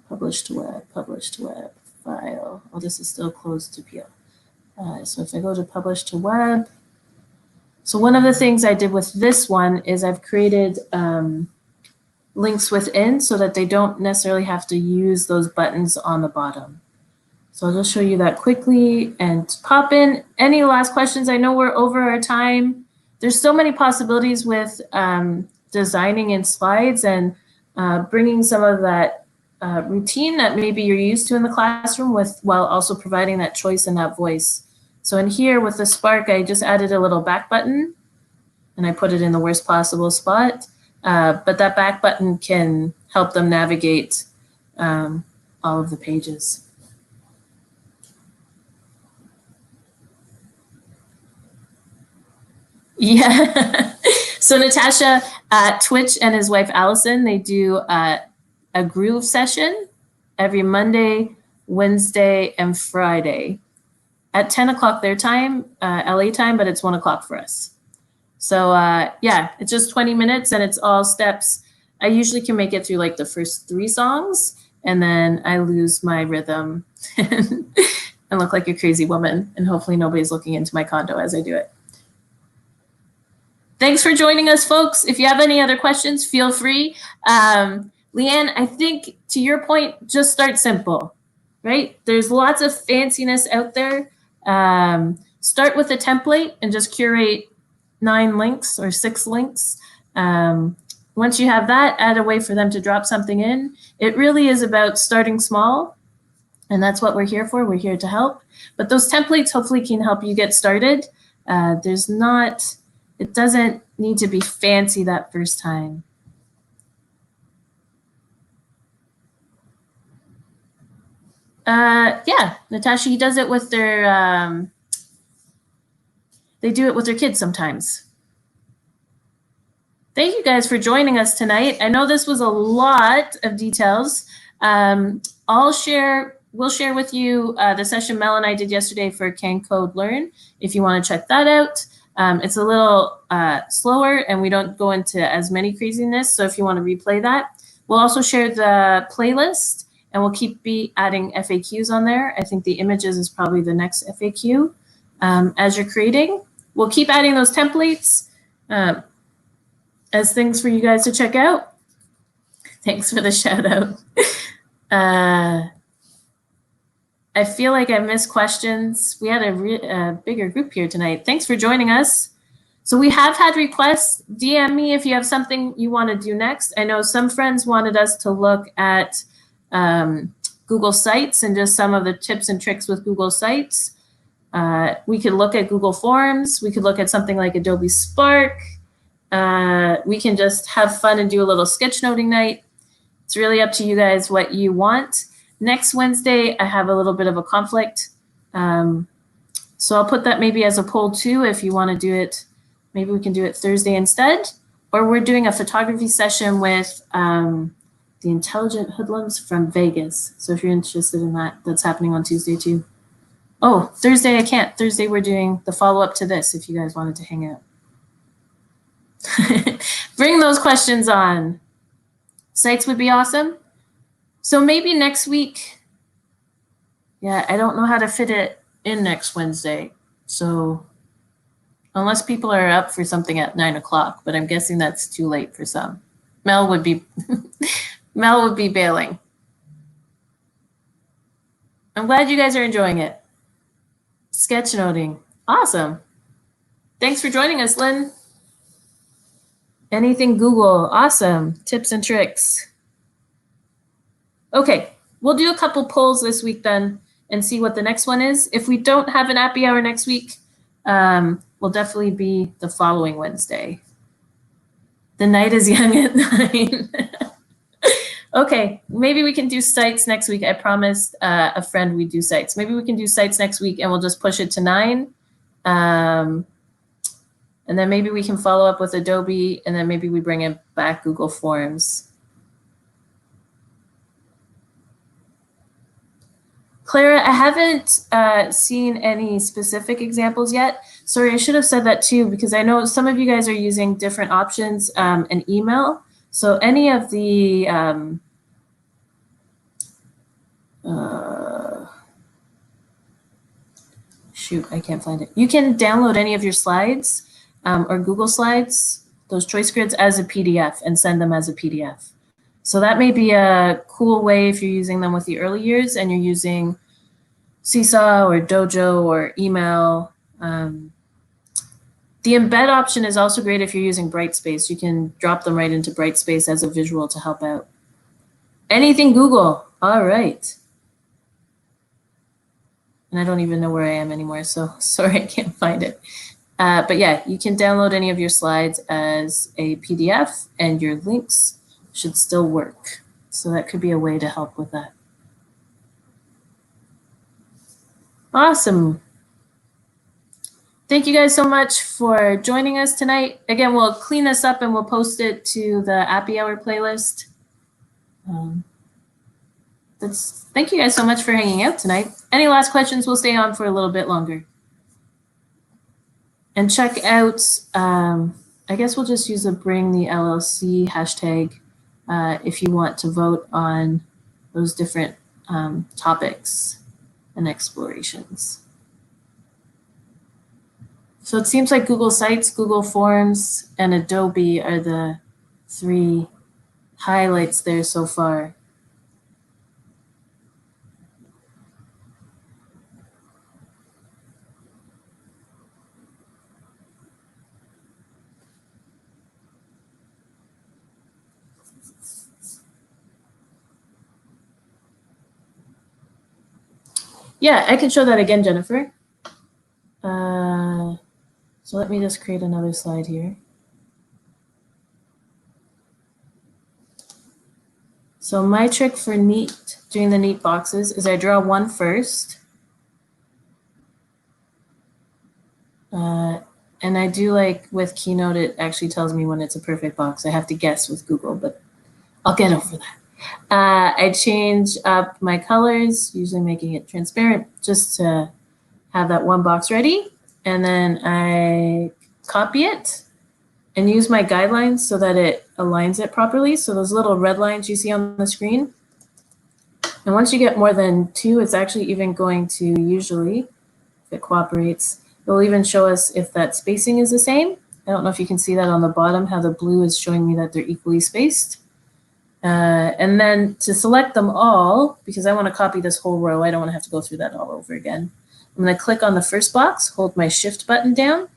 publish to web file. Oh, this is still closed to PL. So if I go to publish to web, so one of the things I did with this one is I've created links within so that they don't necessarily have to use those buttons on the bottom. So I'll just show you that quickly and pop in any last questions. I know we're over our time. There's so many possibilities with designing in slides and bringing some of that routine that maybe you're used to in the classroom while also providing that choice and that voice. So in here with the Spark, I just added a little back button and I put it in the worst possible spot. But that back button can help them navigate all of the pages. Yeah. So Natasha, Twitch and his wife Allison, they do a groove session every Monday, Wednesday, and Friday at 10 o'clock their time, LA time, but it's 1 o'clock for us. So yeah, it's just 20 minutes and it's all steps. I usually can make it through like the first 3 songs and then I lose my rhythm and look like a crazy woman. And hopefully nobody's looking into my condo as I do it. Thanks for joining us, folks. If you have any other questions, feel free. Leanne, I think to your point, just start simple, right? There's lots of fanciness out there. Start with a template and just curate 9 links or 6 links. Once you have that, add a way for them to drop something in. It really is about starting small, and that's what we're here for. We're here to help. But those templates hopefully can help you get started. It doesn't need to be fancy that first time. Yeah, Natasha, he does it with their, they do it with their kids sometimes. Thank you guys for joining us tonight. I know this was a lot of details. We'll share with you the session Mel and I did yesterday for Can Code Learn, if you want to check that out. It's a little slower and we don't go into as many craziness. So if you want to replay that, we'll also share the playlist and we'll keep adding FAQs on there. I think the images is probably the next FAQ as you're creating. We'll keep adding those templates as things for you guys to check out. Thanks for the shout out. I feel like I missed questions. We had a bigger group here tonight. Thanks for joining us. So we have had requests. DM me if you have something you want to do next. I know some friends wanted us to look at Google Sites and just some of the tips and tricks with Google Sites. We could look at Google Forms. We could look at something like Adobe Spark. We can just have fun and do a little sketchnoting night. It's really up to you guys what you want. Next Wednesday, I have a little bit of a conflict. So I'll put that maybe as a poll too, if you want to do it. Maybe we can do it Thursday instead. Or we're doing a photography session with the Intelligent Hoodlums from Vegas. So if you're interested in that, that's happening on Tuesday too. Oh, Thursday I can't. Thursday we're doing the follow-up to this if you guys wanted to hang out. Bring those questions on. Sites would be awesome. So maybe next week. Yeah, I don't know how to fit it in next Wednesday. So unless people are up for something at 9 o'clock, but I'm guessing that's too late for some. Mel would be bailing. I'm glad you guys are enjoying it. Sketchnoting. Awesome. Thanks for joining us, Lynn. Anything Google. Awesome. Tips and tricks. Okay, we'll do a couple polls this week then and see what the next one is. If we don't have an Appy Hour next week, will definitely be the following Wednesday. The night is young at 9. Okay, maybe we can do sites next week. I promised a friend we'd do sites. Maybe we can do sites next week and we'll just push it to 9. And then maybe we can follow up with Adobe and then maybe we bring it back Google Forms. Clara, I haven't seen any specific examples yet. Sorry, I should have said that too, because I know some of you guys are using different options and email. So any of the, shoot, I can't find it. You can download any of your slides or Google Slides, those choice grids as a PDF and send them as a PDF. So that may be a cool way if you're using them with the early years and you're using Seesaw or Dojo or email. The embed option is also great if you're using Brightspace. You can drop them right into Brightspace as a visual to help out. Anything Google. All right. And I don't even know where I am anymore, so sorry I can't find it. But yeah, you can download any of your slides as a PDF and your links should still work. So that could be a way to help with that. Awesome. Thank you guys so much for joining us tonight. Again, we'll clean this up and we'll post it to the Appy Hour playlist. Thank you guys so much for hanging out tonight. Any last questions? We'll stay on for a little bit longer. And check out, I guess we'll just use a Bring the LLC hashtag if you want to vote on those different topics and explorations. So it seems like Google Sites, Google Forms, and Adobe are the 3 highlights there so far. Yeah, I can show that again, Jennifer. So let me just create another slide here. So my trick for doing the neat boxes is I draw one first. And I do like with Keynote, it actually tells me when it's a perfect box. I have to guess with Google, but I'll get over that. I change up my colors, usually making it transparent just to have that one box ready. And then I copy it and use my guidelines so that it aligns it properly. So those little red lines you see on the screen. And once you get more than 2, it's actually even going to usually, if it cooperates, it will even show us if that spacing is the same. I don't know if you can see that on the bottom, how the blue is showing me that they're equally spaced. And then to select them all, because I want to copy this whole row, I don't want to have to go through that all over again. I'm going to click on the first box, hold my shift button down,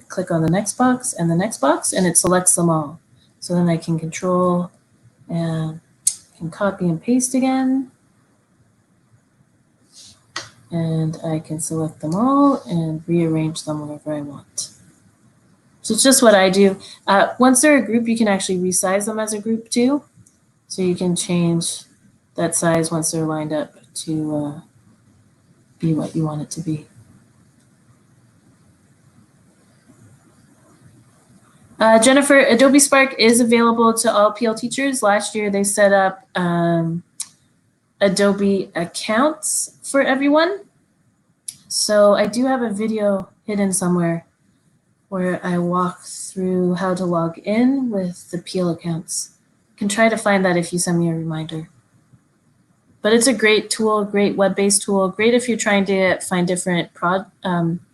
click on the next box and the next box, and it selects them all. So then I can control and can copy and paste again. And I can select them all and rearrange them wherever I want. So it's just what I do. Once they're a group, you can actually resize them as a group too. So you can change that size once they're lined up to be what you want it to be. Jennifer, Adobe Spark is available to all PL teachers. Last year they set up Adobe accounts for everyone. So I do have a video hidden somewhere where I walk through how to log in with the PL accounts. You can try to find that if you send me a reminder. But it's a great tool, great web-based tool, great if you're trying to find different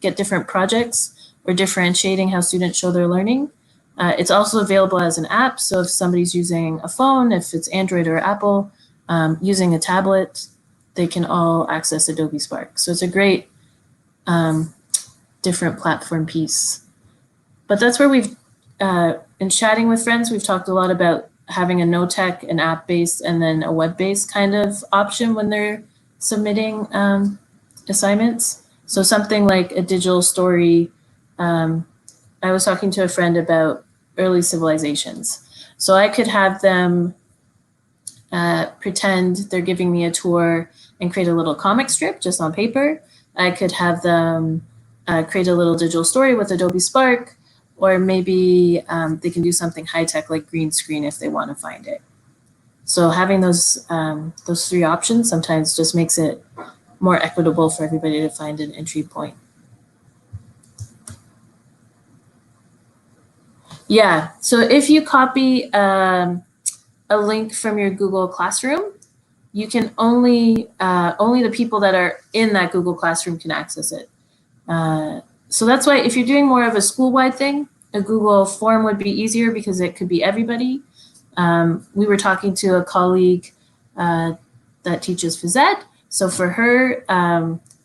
get different projects or differentiating how students show their learning. It's also available as an app, so if somebody's using a phone, if it's Android or Apple, using a tablet, they can all access Adobe Spark. So it's a great different platform piece. But that's where we've, in chatting with friends, we've talked a lot about having a no-tech, an app-based, and then a web-based kind of option when they're submitting assignments. So something like a digital story. I was talking to a friend about early civilizations. So I could have them pretend they're giving me a tour and create a little comic strip just on paper. I could have them create a little digital story with Adobe Spark, or maybe they can do something high-tech like green screen if they want to find it. So having those 3 options sometimes just makes it more equitable for everybody to find an entry point. Yeah, so if you copy a link from your Google Classroom, you can only the people that are in that Google Classroom can access it. So that's why if you're doing more of a school-wide thing, a Google form would be easier because it could be everybody. We were talking to a colleague that teaches phys ed. So for her,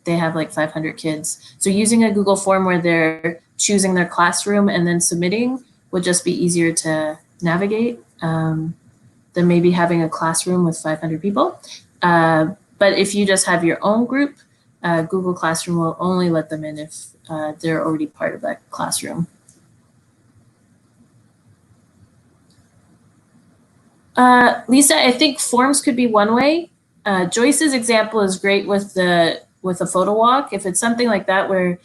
they have like 500 kids. So using a Google form where they're choosing their classroom and then submitting would just be easier to navigate than maybe having a classroom with 500 people. But if you just have your own group, Google Classroom will only let them in if they're already part of that classroom. Lisa, I think forms could be one way. Joyce's example is great with a photo walk. If it's something like that where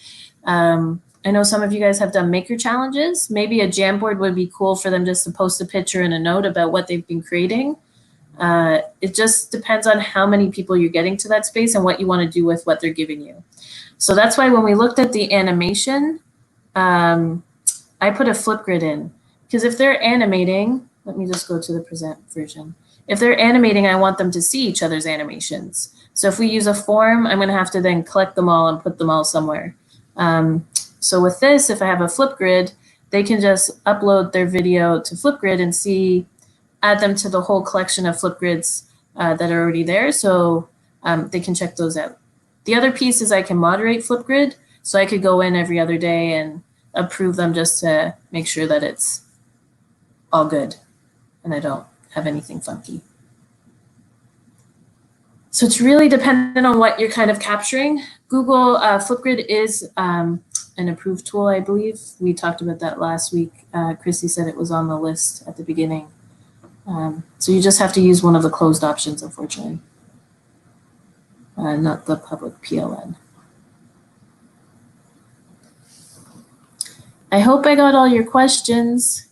I know some of you guys have done maker challenges, maybe a Jamboard would be cool for them just to post a picture and a note about what they've been creating. It just depends on how many people you're getting to that space and what you want to do with what they're giving you. So that's why when we looked at the animation, I put a Flipgrid in, because if they're animating, let me just go to the present version. If they're animating, I want them to see each other's animations. So if we use a form, I'm going to have to then collect them all and put them all somewhere. So with this, if I have a Flipgrid, they can just upload their video to Flipgrid and add them to the whole collection of Flipgrids that are already there. So they can check those out. The other piece is I can moderate Flipgrid. So I could go in every other day and approve them just to make sure that it's all good and I don't have anything funky. So it's really dependent on what you're kind of capturing. Google Flipgrid is an approved tool, I believe. We talked about that last week. Chrissy said it was on the list at the beginning. So you just have to use one of the closed options, unfortunately, not the public PLN. I hope I got all your questions.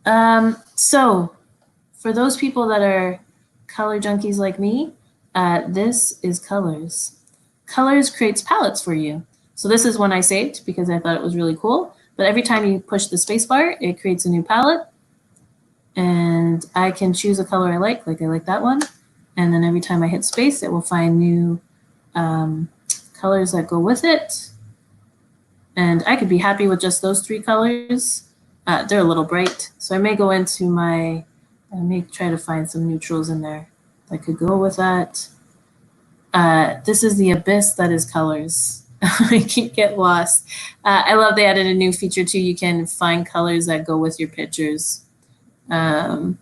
So for those people that are color junkies like me, this is Colors. Colors creates palettes for you. So this is one I saved because I thought it was really cool. But every time you push the spacebar, it creates a new palette. And I can choose a color I like I like that one. And then every time I hit space, it will find new colors that go with it. And I could be happy with just those 3 colors. They're a little bright. So I may go into I may try to find some neutrals in there that could go with that. This is the abyss that is Colors. I can't get lost. I love they added a new feature too. You can find colors that go with your pictures. So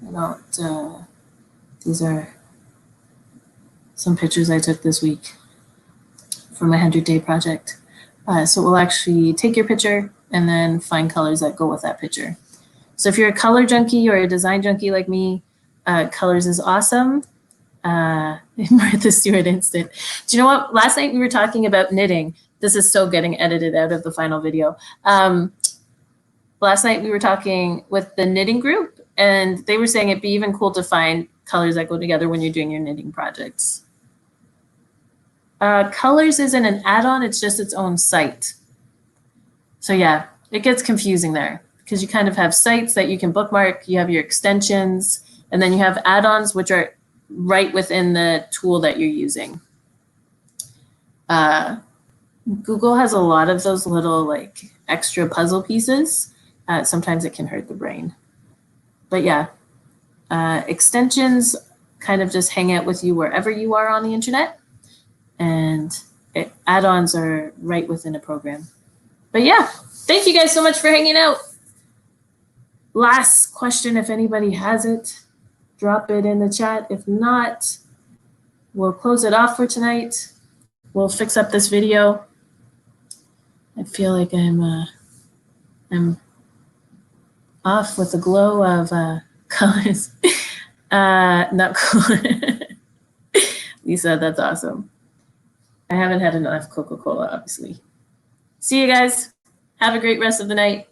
I don't, these are some pictures I took this week for my 100-day project. So we'll actually take your picture and then find colors that go with that picture. So if you're a color junkie or a design junkie like me, Colors is awesome. Martha Stewart instant. Do you know what? Last night we were talking about knitting. This is still getting edited out of the final video. Last night we were talking with the knitting group, and they were saying it'd be even cool to find colors that go together when you're doing your knitting projects. Colors isn't an add-on, it's just its own site. So yeah, it gets confusing there because you kind of have sites that you can bookmark, you have your extensions, and then you have add-ons which are right within the tool that you're using. Google has a lot of those little extra puzzle pieces. Sometimes it can hurt the brain. But yeah, extensions kind of just hang out with you wherever you are on the internet. And add-ons are right within a program. But yeah, thank you guys so much for hanging out. Last question, if anybody has it, drop it in the chat. If not, we'll close it off for tonight. We'll fix up this video. I feel like I'm off with the glow of colors. Not cool. Lisa, that's awesome. I haven't had enough Coca-Cola, obviously. See you guys. Have a great rest of the night.